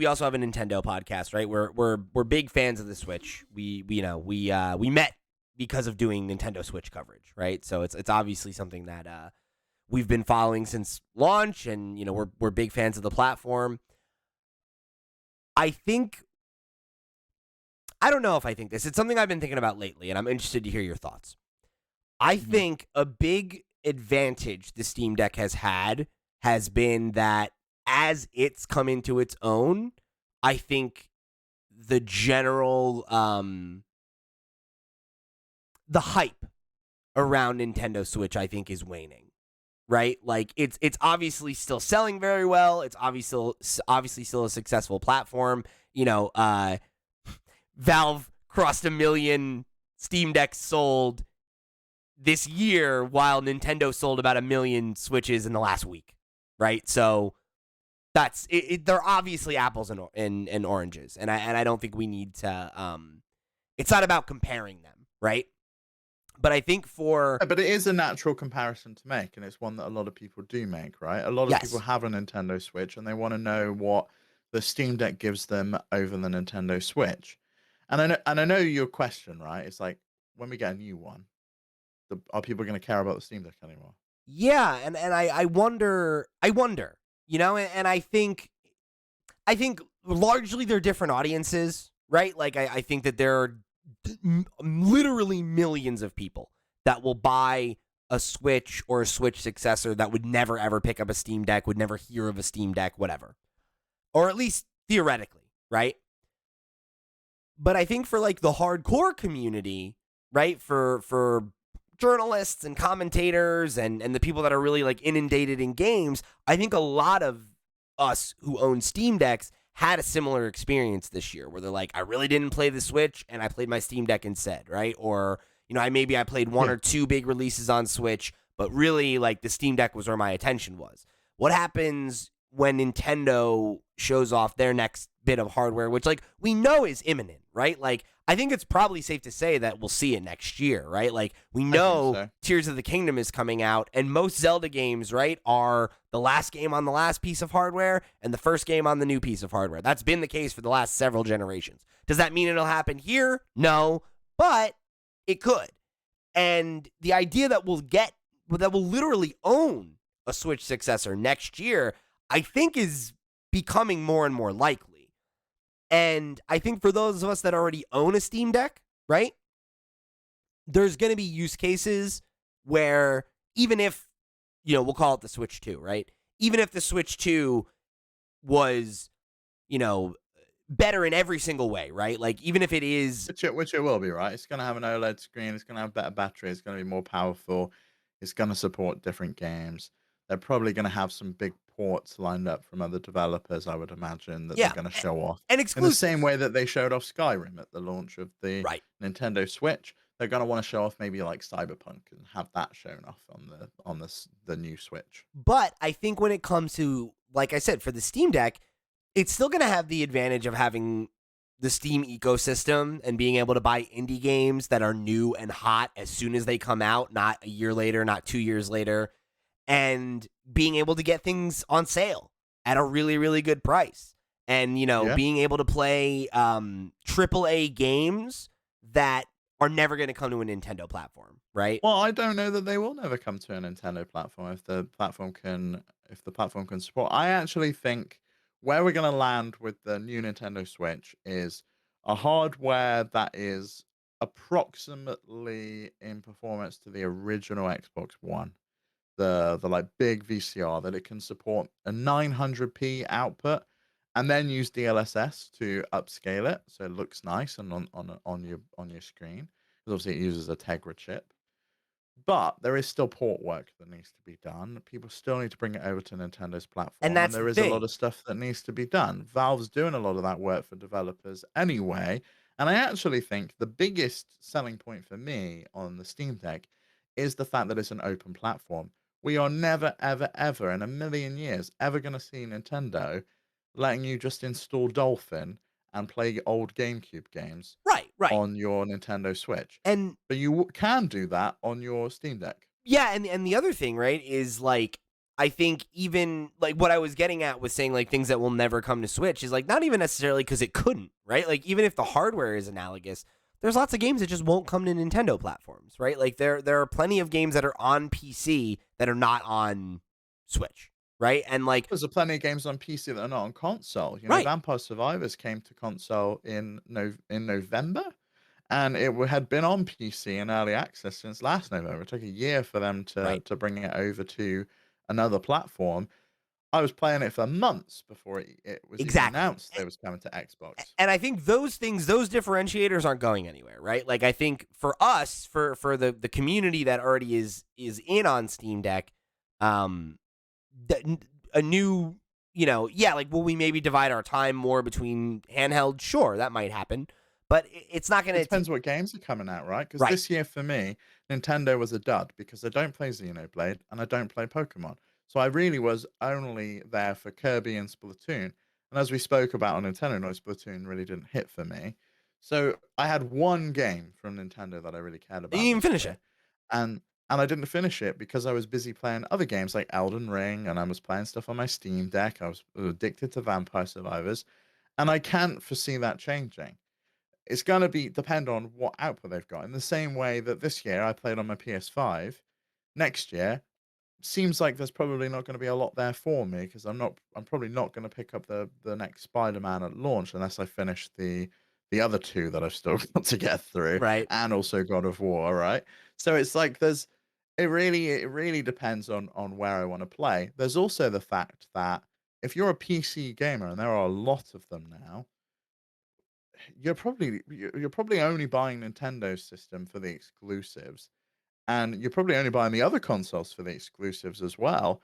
also have a Nintendo podcast, right? We're big fans of the Switch. We met because of doing Nintendo Switch coverage, right? So it's obviously something that we've been following since launch, and we're big fans of the platform. I don't know if I think this. It's something I've been thinking about lately, and I'm interested to hear your thoughts. I Mhm. think a big advantage the Steam Deck has been that as it's come into its own, I think the general the hype around Nintendo Switch I think is waning. Right? Like it's obviously still selling very well. It's obviously still a successful platform. Valve crossed 1 million Steam Decks sold this year, while Nintendo sold about 1 million Switches in the last week, right? So that's it. They're obviously apples and oranges, and I don't think we need to. It's not about comparing them, right? But I think for But it is a natural comparison to make, and it's one that a lot of people do make, right? A lot of people yes, have a Nintendo Switch, and they want to know what the Steam Deck gives them over the Nintendo Switch. And I know your question, right? It's like when we get a new one, are people going to care about the Steam Deck anymore? yeah, and I wonder, and I think largely they're different audiences, right? Like I think that there are literally millions of people that will buy a Switch or a Switch successor that would never ever pick up a Steam Deck, would never hear of a Steam Deck, whatever. Or at least theoretically, right? But I think for like the hardcore community, right? For journalists and commentators and the people that are really like inundated in games, I think a lot of us who own Steam Decks had a similar experience this year where they're like, I really didn't play the Switch and I played my Steam Deck instead, right? Or, I played one Yeah. or two big releases on Switch, but really like the Steam Deck was where my attention was. What happens when Nintendo shows off their next bit of hardware, which like we know is imminent, right? Like I think it's probably safe to say that we'll see it next year, right? Like we I think know so. Tears of the Kingdom is coming out, and most Zelda games, right, are the last game on the last piece of hardware and the first game on the new piece of hardware. That's been the case for the last several generations. Does that mean it'll happen here? No, but it could. And the idea that we'll literally own a Switch successor next year, I think is becoming more and more likely. And I think for those of us that already own a Steam Deck, right, there's going to be use cases where even if, we'll call it the Switch 2, right? Even if the Switch 2 was, you know, better in every single way, right? Like even if it is Which it will be, right? It's gonna have an OLED screen, it's gonna have better battery, it's gonna be more powerful, it's gonna support different games. They're probably gonna have some big ports lined up from other developers, I would imagine, that they're yeah, gonna show off. and In the same exclusive. way that they showed off Skyrim at the launch of the Right. Nintendo Switch, they're gonna wanna show off maybe like Cyberpunk and have that shown off on the new Switch. But I think when it comes to, like I said, for the Steam Deck, it's still going to have the advantage of having the Steam ecosystem and being able to buy indie games that are new and hot as soon as they come out, not a year later, not 2 years later, and being able to get things on sale at a really, really good price. And, Yeah. being able to play AAA games that are never going to come to a Nintendo platform, right? Well, I don't know that they will never come to a Nintendo platform if the platform can support. I actually think where we're going to land with the new Nintendo Switch is a hardware that is approximately in performance to the original Xbox One. The like big VCR that it can support a 900p output and then use DLSS to upscale it so it looks nice and on your screen because obviously it uses a Tegra chip. But there is still port work that needs to be done. People still need to bring it over to Nintendo's And platform, and that's the there is a lot thing. of stuff that needs to be done. Valve's doing a lot of that work for developers anyway. And I actually think the biggest selling point for me on the Steam Deck is the fact that it's an open platform. We are never, ever, ever in a million years ever going to see Nintendo letting you just install Dolphin and play old GameCube games Right, right. on your Nintendo Switch. And But you can do that on your Steam Deck. yeah, and the other thing, right, is like I think even like what I was getting at was saying like things that will never come to Switch is like not even necessarily because it couldn't, right? Like even if the hardware is analogous, there's lots of games that just won't come to Nintendo platforms, right? Like there are plenty of games that are on PC that are not on Switch, right? And like There's a plenty of games on PC that are not on console. You know, right, Vampire Survivors came to console in November, and had been on PC in early access since last November. It took a year for them right, to bring it over to another platform. I was playing it for months before it was even exactly. announced that it was coming to Xbox. And I think those things, those differentiators aren't going anywhere, right? Like I think for us, for the community that already is in on Steam Deck, um, a new, yeah, like will we maybe divide our time more between handheld? Sure, that might happen, but it's not It gonna. depends what games are coming out, right? Because Right, this year for me, Nintendo was a dud because I don't play Xenoblade and I don't play Pokemon. So I really was only there for Kirby and Splatoon. And as we spoke about on Nintendo Noise, Splatoon really didn't hit for me. So I had one game from Nintendo that I really cared you didn't about even this finish year. it. And I didn't finish it because I was busy playing other games like Elden Ring and I was playing stuff on my Steam Deck. I was addicted to Vampire Survivors. And I can't foresee that changing. It's gonna be depend on what output they've got. In the same way that this year I played on my PS5, next year seems like there's probably not gonna be a lot there for me because I'm probably not gonna pick up the next Spider-Man at launch unless I finish the other 2 that I've still got to get through, Right. and also God of War, right? So it's like it really depends on where I wanna play. There's also the fact that if you're a PC gamer, and there are a lot of them now, you're probably only buying Nintendo's system for the exclusives, and you're probably only buying the other consoles for the exclusives as well.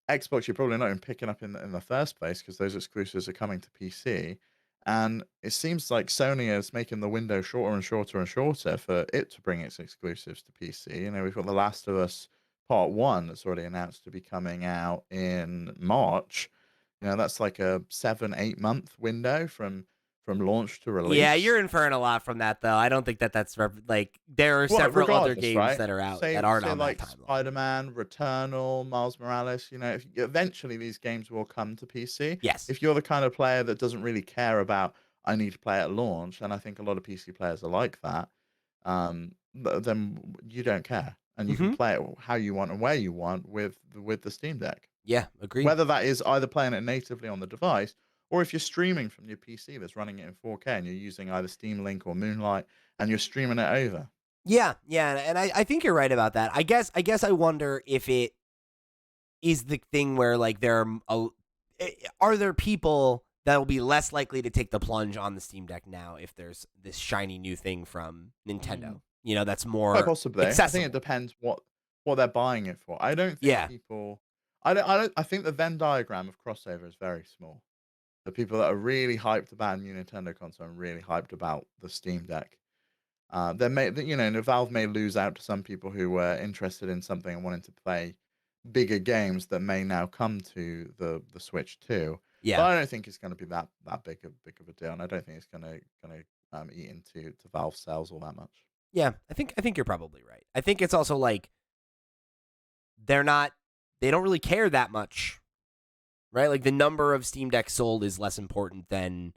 Xbox, you're probably not even picking up in the first place because those exclusives are coming to PC. And it seems like Sony is making the window shorter and shorter and shorter for it to bring its exclusives to PC. You know, we've got The Last of Us Part 1 that's already announced to be coming out in March. You know, that's like a 7, 8 month window from launch to Yeah, release. you're inferring a lot from that though. I don't think that that's like there are Well, several other regardless, games right? that are out that Say aren't say on that like timeline. Spider-Man, Returnal, Miles Morales, you know, if eventually these games will come to PC. Yes. If you're the kind of player that doesn't really care about I need to play at launch, and I think a lot of PC players are like that, then you don't care, and you can Mm-hmm. play it how you want and where you want with the Steam Deck. Yeah, agreed. Whether that is either playing it natively on the device, or if you're streaming from your PC that's running it in 4K and you're using either Steam Link or Moonlight and you're streaming it over. Yeah, yeah, and I think you're right about that. I guess I wonder if it is the thing where like are there people that will be less likely to take the plunge on the Steam Deck now if there's this shiny new thing from Mm, Nintendo. That's quite more possibly. I think it accessible. depends what they're buying it for. I don't think Yeah. people. I think the Venn diagram of crossover is very small. The people that are really hyped about a new Nintendo console and really hyped about the Steam Deck. They may, Valve may lose out to some people who were interested in something and wanting to play bigger games that may now come to the Switch too. But Yeah. I don't think it's going to be that big of a deal, and I don't think it's going to eat into Valve sales all that much. Yeah. I think you're probably right. I think it's also like they're not they don't really care that much, right? Like the number of Steam Decks sold is less important than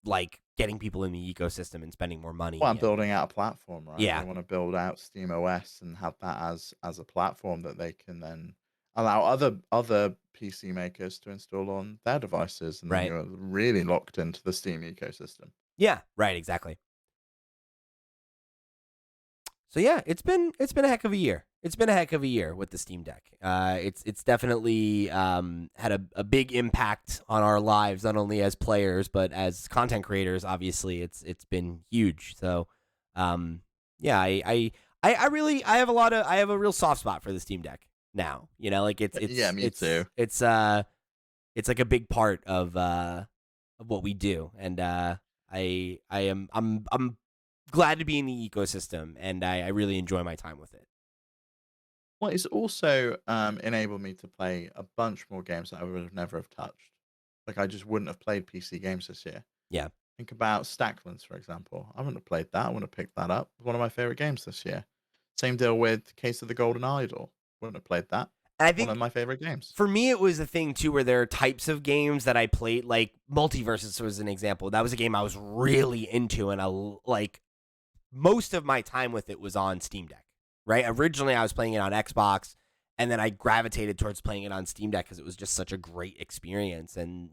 like getting people in the ecosystem and spending more Well, money I'm and building out a platform, right? They yeah. want to build out SteamOS and have that as a platform that they can then allow other PC makers to install on their devices, and then Right. you're really locked into the Steam ecosystem. Yeah, right, exactly. So yeah, it's been a heck of a year. It's been a heck of a year with the Steam Deck. It's definitely had a big impact on our lives, not only as players but as content creators. Obviously, it's been huge. So, yeah, I have I have a real soft spot for the Steam Deck now. Like it's Yeah, it's me too. it's it's uh it's like a big part of what we do, and I'm glad to be in the ecosystem, and I really enjoy my time with it. Well, it's also enabled me to play a bunch more games that I would have never have touched. Like I just wouldn't have played PC games this year. Yeah, Think about Stacklands, for example. I wouldn't have played that. I wouldn't have picked that up. One of my favorite games this year. Same deal with Case of the Golden Idol. Wouldn't have played that. and I One think of my favorite games. for me it was a thing too where there are types of games that I played, like Multiverses was an example. That was a game I was really into, and like most of my time with it was on Steam Deck. Right, originally I was playing it on Xbox, and then I gravitated towards playing it on Steam Deck because it was just such a great experience. And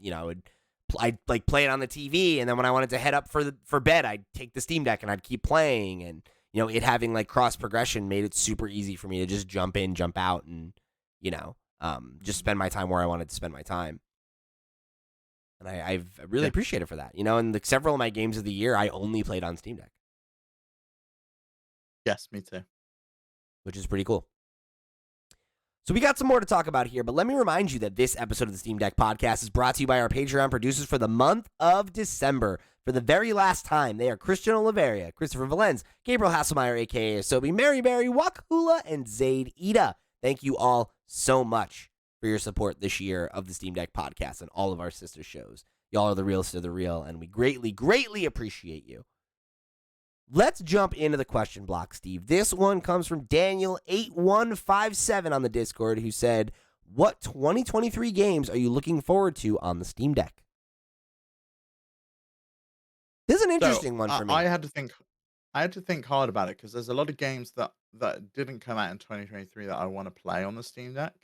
I'd like play it on the TV, and then when I wanted to head up for bed, I'd take the Steam Deck and I'd keep playing. And it having like cross progression made it super easy for me to just jump in, jump out, and just spend my time where I wanted to spend my time. And I've really Yeah. appreciated for that. And like several of my games of the year, I only played on Steam Deck, Yes, me too. which is pretty cool. So we got some more to talk about here, but let me remind you that this episode of the Steam Deck podcast is brought to you by our Patreon producers for the month of December. For the very last time, they are Christian Oliveria, Christopher Valenz, Gabriel Hasselmeyer, a.k.a. Asobi, Mary Berry, Wakhula, and Zaid Ida. Thank you all so much for your support this year of the Steam Deck podcast and all of our sister shows. Y'all are the realest of the real, and we greatly, greatly appreciate you. Let's jump into the question block, Steve. This one comes from Daniel8157 on the Discord, who said, what 2023 games are you looking forward to on the Steam Deck? This is an interesting one for me. I had to think. I had to think hard about it because there's a lot of games that didn't come out in 2023 that I want to play on the Steam Deck.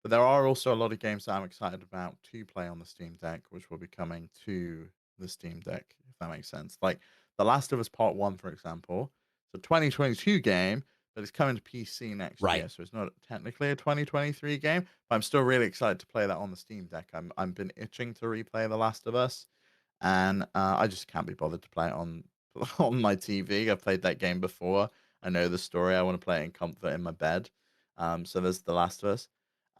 But there are also a lot of games that I'm excited about to play on the Steam Deck, which will be coming to the Steam Deck, if that makes sense. Like The Last of Us Part 1, for example. It's a 2022 game, but it's coming to PC next Right. year. So it's not technically a 2023 game, but I'm still really excited to play that on the Steam Deck. I've been itching to replay The Last of Us, and I just can't be bothered to play it on on my TV. I've played that game before. I know the story. I want to play it in comfort in my bed. So there's The Last of Us.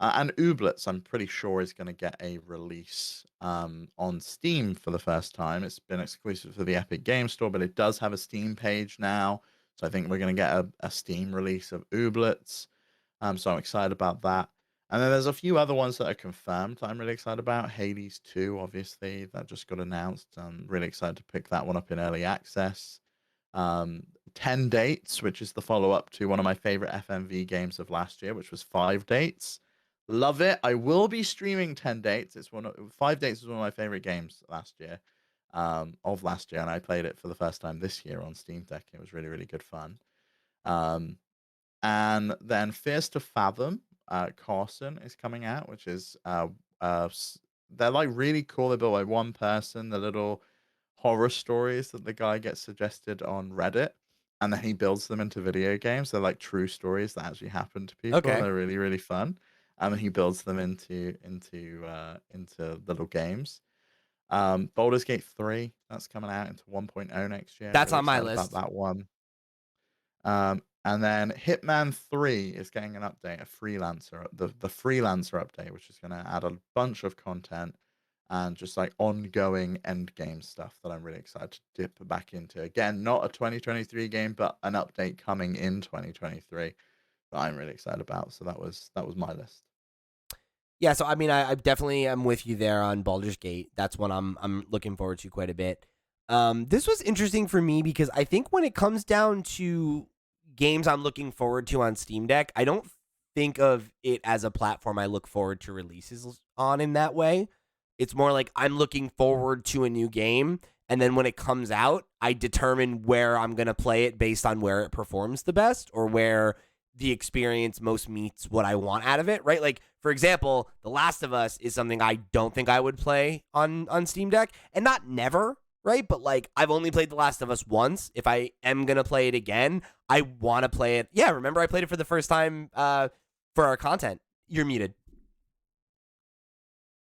And Ooblets, I'm pretty sure, is going to get a release on Steam for the first time. It's been exclusive for the Epic Game Store, but it does have a Steam page now. So I think we're going to get a Steam release of Ooblets. So I'm excited about that. And then there's a few other ones that are confirmed that I'm really excited about. Hades 2, obviously, that just got announced. I'm really excited to pick that one up in early access. 10 Dates, which is the follow up to one of my favorite FMV games of last year, which was 5 Dates. Love it. I will be streaming 10 Dates. 5 Dates was one of my favorite games last year, of last year, and I played it for the first time this year on Steam Deck. It was really, really good fun. And then Fears to Fathom, Carson is coming out, which is they're like really cool. They're built by one person. The little horror stories that the guy gets suggested on Reddit, and then he builds them into video games. They're like true stories that actually happen to people, and Okay. they're really, really fun. And he builds them into little games. Baldur's Gate 3, that's coming out into 1.0 next year. That's Really on my excited about list. that one. And then Hitman 3 is getting an update, a freelancer, the freelancer update, which is going to add a bunch of content and just like ongoing end game stuff that I'm really excited to dip back into. Again, not a 2023 game, but an update coming in 2023 that I'm really excited about. So that was my list. Yeah, so I mean, I definitely am with you there on Baldur's Gate. That's one I'm looking forward to quite a bit. This was interesting for me because I think when it comes down to games I'm looking forward to on Steam Deck, I don't think of it as a platform I look forward to releases on in that way. It's more like I'm looking forward to a new game, and then when it comes out, I determine where I'm going to play it based on where it performs the best or where the experience most meets what I want out of it, right? Like, for example, The Last of Us is something I don't think I would play on Steam Deck, and not never, right? But like, I've only played The Last of Us once. If I am gonna play it again, I want to play it. Yeah, remember I played it for the first time for our content. You're muted.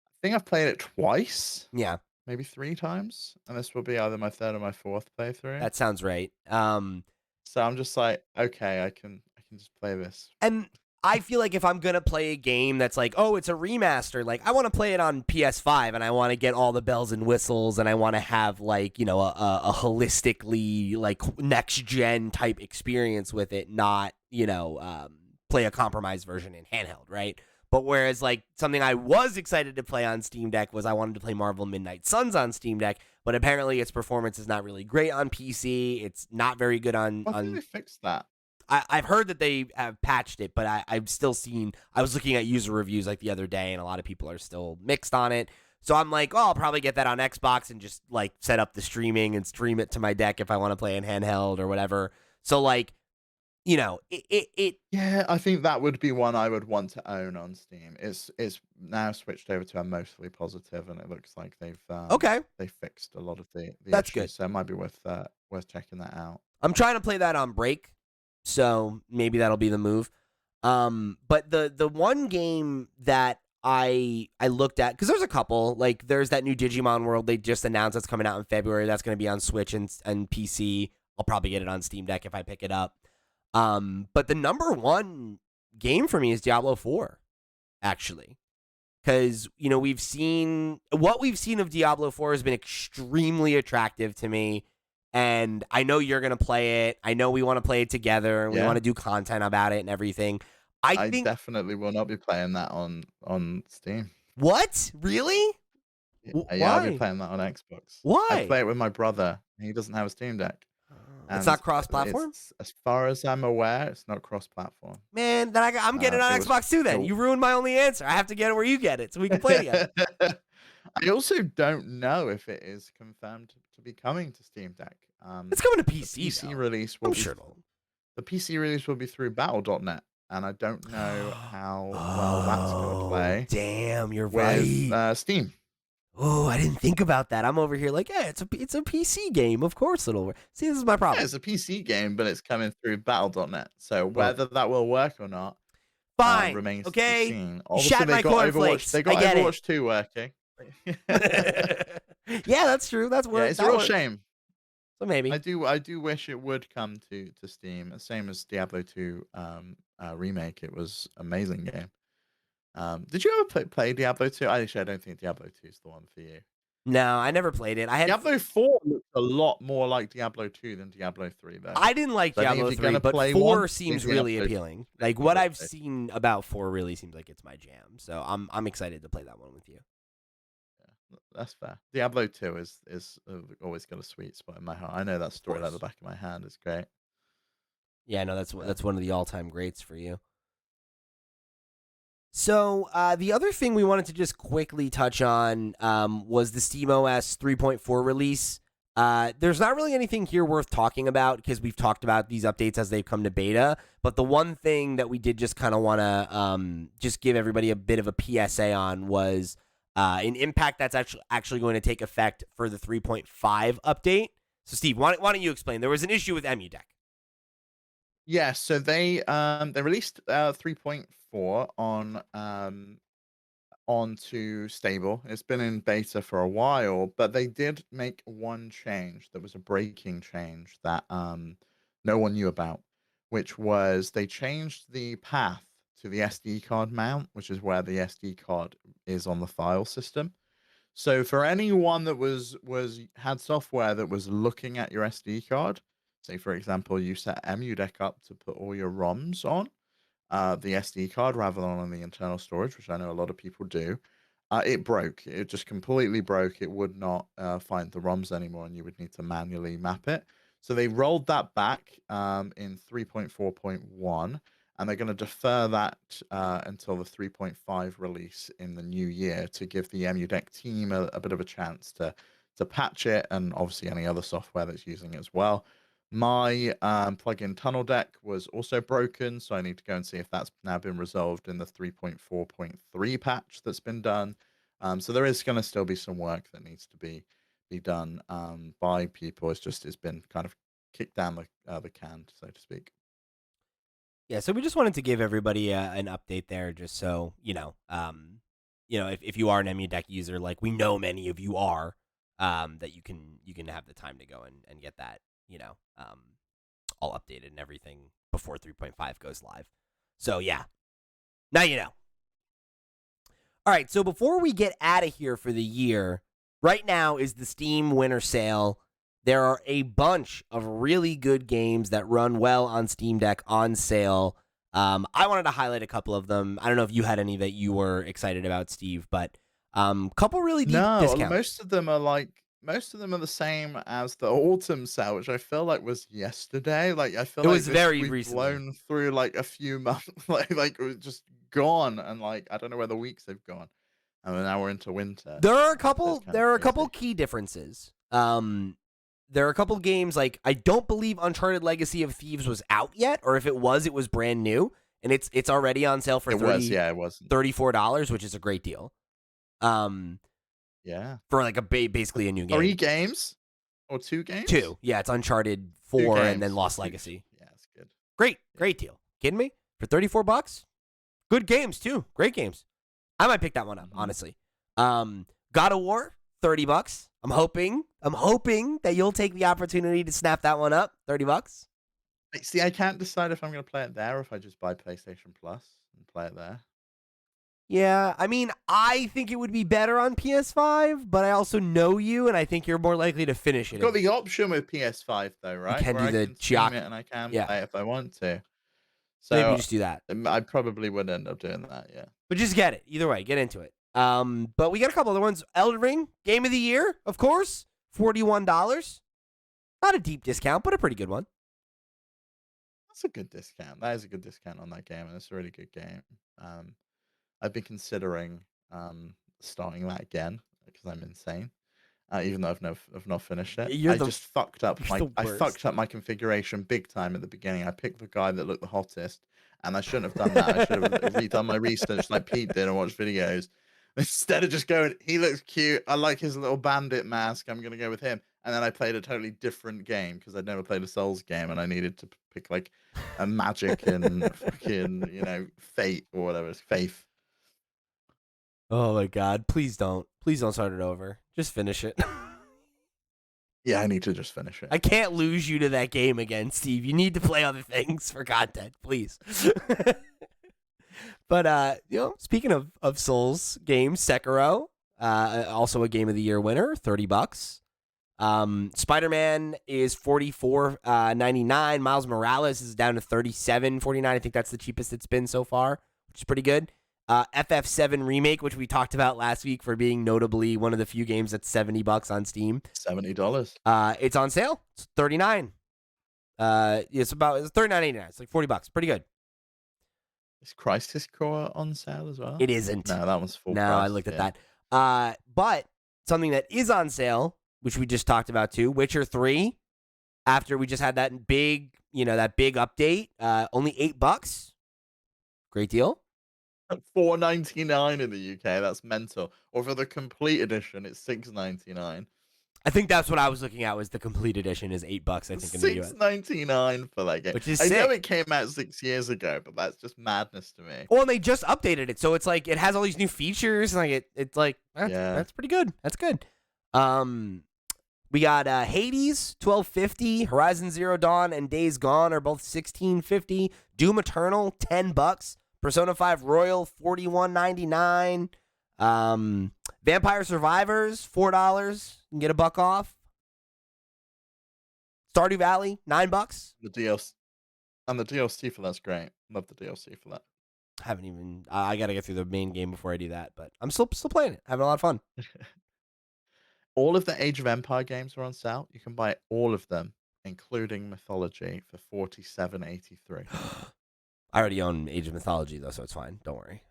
I think I've played it twice, Yeah, maybe 3 times, and this will be either my 3rd or my 4th playthrough. that sounds right. So I'm just like, okay, I can just play this. And I feel like if I'm going to play a game that's like, oh, it's a remaster, like I want to play it on PS5 and I want to get all the bells and whistles and I want to have like, you know, a holistically like next gen type experience with it, not, you know, play a compromised version in handheld, right? But whereas like something I was excited to play on Steam Deck was I wanted to play Marvel Midnight Suns on Steam Deck, but apparently its performance is not really great on PC. It's not very good I think they fixed that. I've heard that they have patched it, but I've still seen. I was looking at user reviews like the other day, and a lot of people are still mixed on it. So I'm like, oh, I'll probably get that on Xbox and just like set up the streaming and stream it to my deck if I want to play in handheld or whatever. So like, you know, it Yeah, I think that would be one I would want to own on Steam. It's now switched over to a mostly positive, and it looks like okay, they fixed a lot of the that's good. issues. So it might be worth checking that out. I'm trying to play that on break, so maybe that'll be the move. But the one game that I looked at, because there's a couple, like there's that new Digimon World they just announced that's coming out in February. That's going to be on Switch and PC. I'll probably get it on Steam Deck if I pick it up. But the number one game for me is Diablo 4, actually. Because, you know, we've seen of Diablo 4 has been extremely attractive to me. And I know you're going to play it. I know we want to play it together and we want Yeah, to do content about it and everything. I I think, definitely will not be playing that on Steam. what? Really? Yeah, I'll be Why? playing that on Xbox. I Why? play it with my brother. He doesn't have a Steam Deck, It's and not cross platform? it's as far as I'm aware, it's not cross-platform. Man, then I'm getting it It on was Xbox too then. it You ruined my only answer. I have to get it where you get it so we can play together. I also don't know if it is confirmed to be coming to Steam Deck. It's coming to The PC PC though. release will I'm be sure it'll. the PC release will be through Battle.net, and I don't know how well that's going to Oh, play damn, you're with right. Steam. Oh, I didn't think about that. I'm over here like, yeah, it's a PC game. Of course it'll work. See, this is my Yeah, problem. it's a PC game, but it's coming through Battle.net. So Well, whether that will work or not fine. remains to be Okay. seen. You Obviously, shat they my got Overwatch. cornflakes. They I got get it. Overwatch 2 working. Yeah, that's true. That's Yeah, work. it's a That real works. shame. So maybe. I do wish it would come to Steam. Same as Diablo 2 remake. It was amazing game. Did you ever play Diablo 2? Actually, I don't think Diablo 2 is the one for you. No, I never played it. I had Diablo 4 looks a lot more like Diablo 2 than Diablo 3, though. I didn't like So I think if Diablo you're 3, gonna but play 4 one, I think seems really Diablo appealing. 3 Like is what really I've good. seen about 4 really seems like it's my jam. So I'm excited to play that one with you. Yeah, that's fair. Diablo 2 is always got a sweet spot in my heart. I know that Of story like the course. back of my hand. It's great. Yeah, no, Yeah. that's one of the all-time greats for you. So the other thing we wanted to just quickly touch on was the SteamOS 3.4 release. There's not really anything here worth talking about because we've talked about these updates as they've come to beta. But the one thing that we did just kind of want to just give everybody a bit of a PSA on was an impact that's actually going to take effect for the 3.5 update. So Steve, why don't you explain? There was an issue with EmuDeck. Yeah, so they released 3.4 on onto stable. It's been in beta for a while, but they did make one change that was a breaking change that no one knew about, which was they changed the path to the SD card mount, which is where the SD card is on the file system. So for anyone that was had software that was looking at your SD card, say for example, you set EmuDeck up to put all your ROMs on the SD card rather than on the internal storage, which I know a lot of people do. It broke. It just completely broke. It would not find the ROMs anymore, and you would need to manually map it. So they rolled that back in 3.4.1, and they're going to defer that until the 3.5 release in the new year to give the EmuDeck team a bit of a chance to patch it, and obviously any other software that's using it as well. My plugin Tunnel Deck was also broken, so I need to go and see if that's now been resolved in the 3.4.3 patch that's been done. So there is going to still be some work that needs to be done by people. It's been kind of kicked down the can, so to speak. Yeah, so we just wanted to give everybody an update there, just so if you are an EmuDeck user, like we know many of you are, that you can have the time to go and get that, all updated and everything before 3.5 goes live. So yeah, now you know. All right, so before we get out of here for the year, right now is the Steam Winter Sale. There are a bunch of really good games that run well on Steam Deck on sale. I wanted to highlight a couple of them. I don't know if you had any that you were excited about, Steve, but couple really deep No, discounts. most of them are the same as the autumn sale, which I feel like was yesterday. Like I feel It like was this very we've recently. blown through like a few months, like it was just gone, and like I don't know where the weeks have gone. And now we're into winter. There are a So it's couple. kind of There are a couple crazy. key differences. There are a couple games like I don't believe Uncharted Legacy of Thieves was out yet, or if it was brand new, and it's already on sale for It was, yeah, it wasn't. $34, which is a great deal. Um, Yeah. for like basically a new game. 3 games or 2 games? Two, yeah, it's Uncharted 2 4 and then games. Lost Two. Legacy. Yeah, it's good. Great, Yeah. great deal. Kidding me? For $34, good games too. Great games. I might pick that one up, honestly. God of War, $30. I'm hoping that you'll take the opportunity to snap that one up. $30. See, I can't decide if I'm gonna play it there or if I just buy PlayStation Plus and play it there. Yeah, I mean, I think it would be better on PS5, but I also know you, and I think you're more likely to finish it. I've got the option with PS5 though, right? can Where do I the can stream Chiak. it and I can Yeah, play it if I want to. maybe you So just do that. I probably would end up doing that, yeah. But just get it. Either way, get into it. But we got a couple other ones. Elden Ring, Game of the Year, of course, $41. Not a deep discount, but a pretty good one. That's a good discount. That is a good discount on that game, and it's a really good game. I've been considering starting that again because I'm insane. Even though I've not finished it, You're I the just fucked up you're the I worst. fucked up my configuration big time at the beginning. I picked the guy that looked the hottest, and I shouldn't have done that. I should have redone my research like Pete did and watched videos instead of just going. He looks cute. I like his little bandit mask. I'm gonna go with him. And then I played a totally different game because I'd never played a Souls game, and I needed to pick like a magic and fucking fate or whatever. It's faith. Oh my god, please don't. Please don't start it over. Just finish it. Yeah, I need to just finish it. I can't lose you to that game again, Steve. You need to play other things for content, please. But speaking of Souls games, Sekiro, also a Game of the Year winner, $30. Spider-Man is $44.99. Miles Morales is down to $37.49. I think that's the cheapest it's been so far, which is pretty good. FF7 Remake, which we talked about last week for being notably one of the few games that's $70 on Steam. $70. It's on sale. It's $39. It's $39.89. It's like $40. Pretty good. Is Crisis Core on sale as well? It isn't. No, that one's full No, price. I looked at that. But something that is on sale, which we just talked about too, Witcher 3. After we just had that big update, only $8. Great deal. $4.99 in the UK. That's mental. Or for the complete edition, it's $6.99. I think that's what I was looking at was the complete edition is $8, I think, in the US. $6.99 for that game. Which is I know sick. it came out 6 years ago, but that's just madness to me. Well, and they just updated it, so it's like it has all these new features, and like it's like that's pretty good. That's good. We got Hades, $12.50, Horizon Zero Dawn and Days Gone are both $16.50. Doom Eternal, $10. Persona 5 Royal, $41.99. Vampire Survivors, $4. You can get $1 off. Stardew Valley, $9. The DLC and the DLC for that's great. Love the DLC for that. Haven't even. I got to get through the main game before I do that, but I'm still playing it, having a lot of fun. All of the Age of Empire games are on sale. You can buy all of them, including Mythology, for $47.83. I already own Age of Mythology though, so it's fine. Don't worry.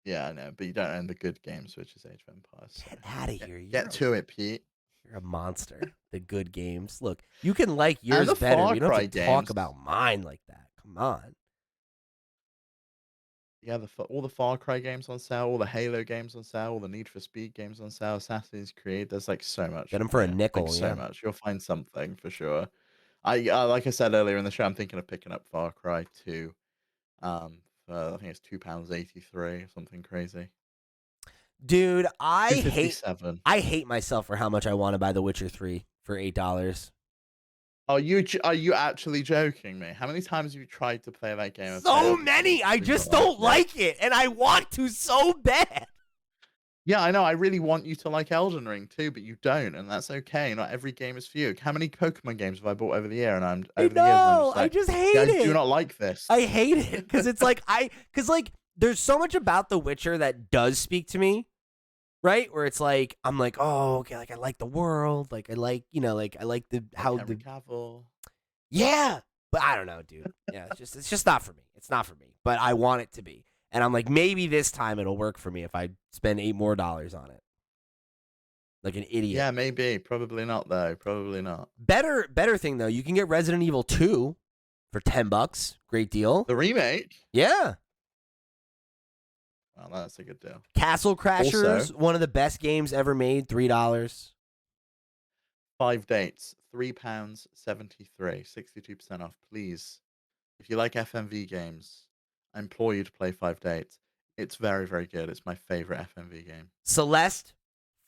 Yeah, I know, but you don't own the good games, which is Age of Empires. So Get out of here! Get to it, Pete. You're a monster. The good games. Look, you can like yours the better. Far You don't have to Cry talk games. about mine like that. Come on. Yeah, all the Far Cry games on sale, all the Halo games on sale, all the Need for Speed games on sale, Assassin's Creed. There's like so much. Get them for a nickel. Like, yeah. so much. You'll find something for sure. I like I said earlier in the show, I'm thinking of picking up Far Cry 2. I think it's £2.83 or something crazy. Dude, I hate myself for how much I want to buy The Witcher 3 for $8. Are you actually joking me? How many times have you tried to play that game? So many. I just don't like it, and I want to so bad. Yeah, I know. I really want you to like Elden Ring too, but you don't, and that's okay. Not every game is for you. How many Pokemon games have I bought over the year? And I just hate it. I do not like this. I hate it because it's like there's so much about The Witcher that does speak to me, right? Where it's like I'm like, oh, okay, like I like the world, like I like I like Henry Cavill. Yeah, but I don't know, dude. Yeah, it's just not for me. It's not for me, but I want it to be. And I'm like, maybe this time it'll work for me if I spend $8 more on it. Like an idiot. Yeah, maybe. Probably not, though. Probably not. Better thing, though. You can get Resident Evil 2 for $10. Great deal. The remake? Yeah. Well, that's a good deal. Castle Crashers, Also, one of the best games ever made, $3. 5 dates, £3.73, 62% off. Please, if you like FMV games, I implore you to play 5 dates. It's very, very good. It's my favorite FMV game. Celeste,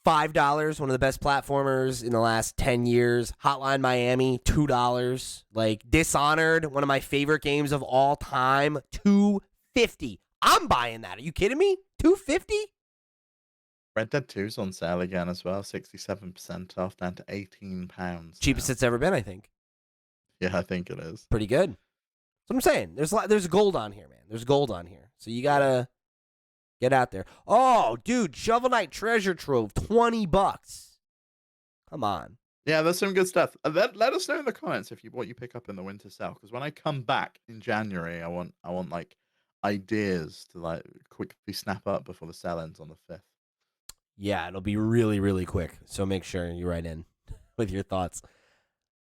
$5. One of the best platformers in the last 10 years. Hotline Miami, $2. Like Dishonored, one of my favorite games of all time, $2.50. I'm buying that. Are you kidding me? $2.50? Red Dead 2's on sale again as well, 67% off, down to £18. Cheapest it's ever been, I think. Yeah, I think it is. Pretty good. That's what I'm saying. There's gold on here, man. There's gold on here. So you gotta get out there. Oh, dude, Shovel Knight Treasure Trove, $20. Come on. Yeah, there's some good stuff. Let us know in the comments what you pick up in the winter sale. Because when I come back in January, I want like ideas to like quickly snap up before the sale ends on the 5th. Yeah, it'll be really, really quick. So make sure you write in with your thoughts.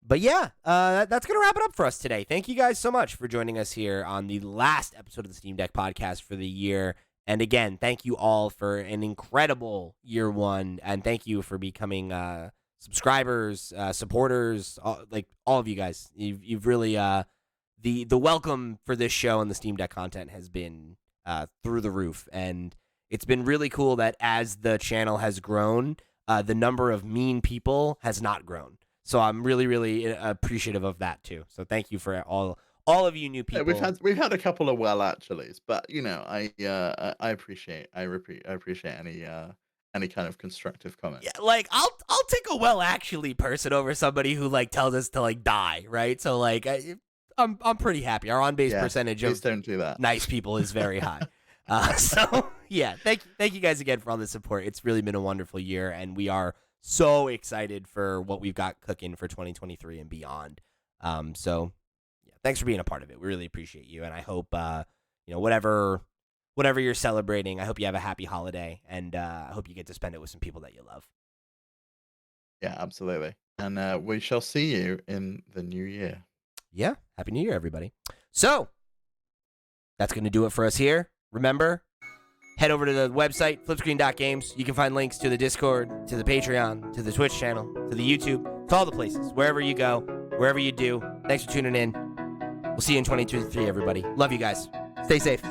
But yeah, that's going to wrap it up for us today. Thank you guys so much for joining us here on the last episode of the Steam Deck podcast for the year. And again, thank you all for an incredible year one. And thank you for becoming subscribers, supporters, all of you guys. You've really, the welcome for this show and the Steam Deck content has been through the roof. And it's been really cool that as the channel has grown, the number of mean people has not grown. So I'm really, really appreciative of that too. So thank you for all of you new people. Yeah, we've had a couple of actuallys, but I appreciate any kind of constructive comment. Yeah, like I'll take a actually person over somebody who like tells us to like die, right? So like I'm pretty happy. Our on base percentage please of don't do that. Nice people is very high. So yeah, thank you guys again for all the support. It's really been a wonderful year, and we are so excited for what we've got cooking for 2023 and beyond. So yeah, thanks for being a part of it. We really appreciate you, and I hope whatever you're celebrating, I hope you have a happy holiday, and I hope you get to spend it with some people that you love. Yeah, absolutely. And we shall see you in the new year. Yeah, happy New Year, everybody. So that's going to do it for us here. Remember, Head over to the website, flipscreen.games. You can find links to the Discord, to the Patreon, to the Twitch channel, to the YouTube, to all the places. Wherever you go, wherever you do. Thanks for tuning in. We'll see you in 2023, everybody. Love you guys. Stay safe.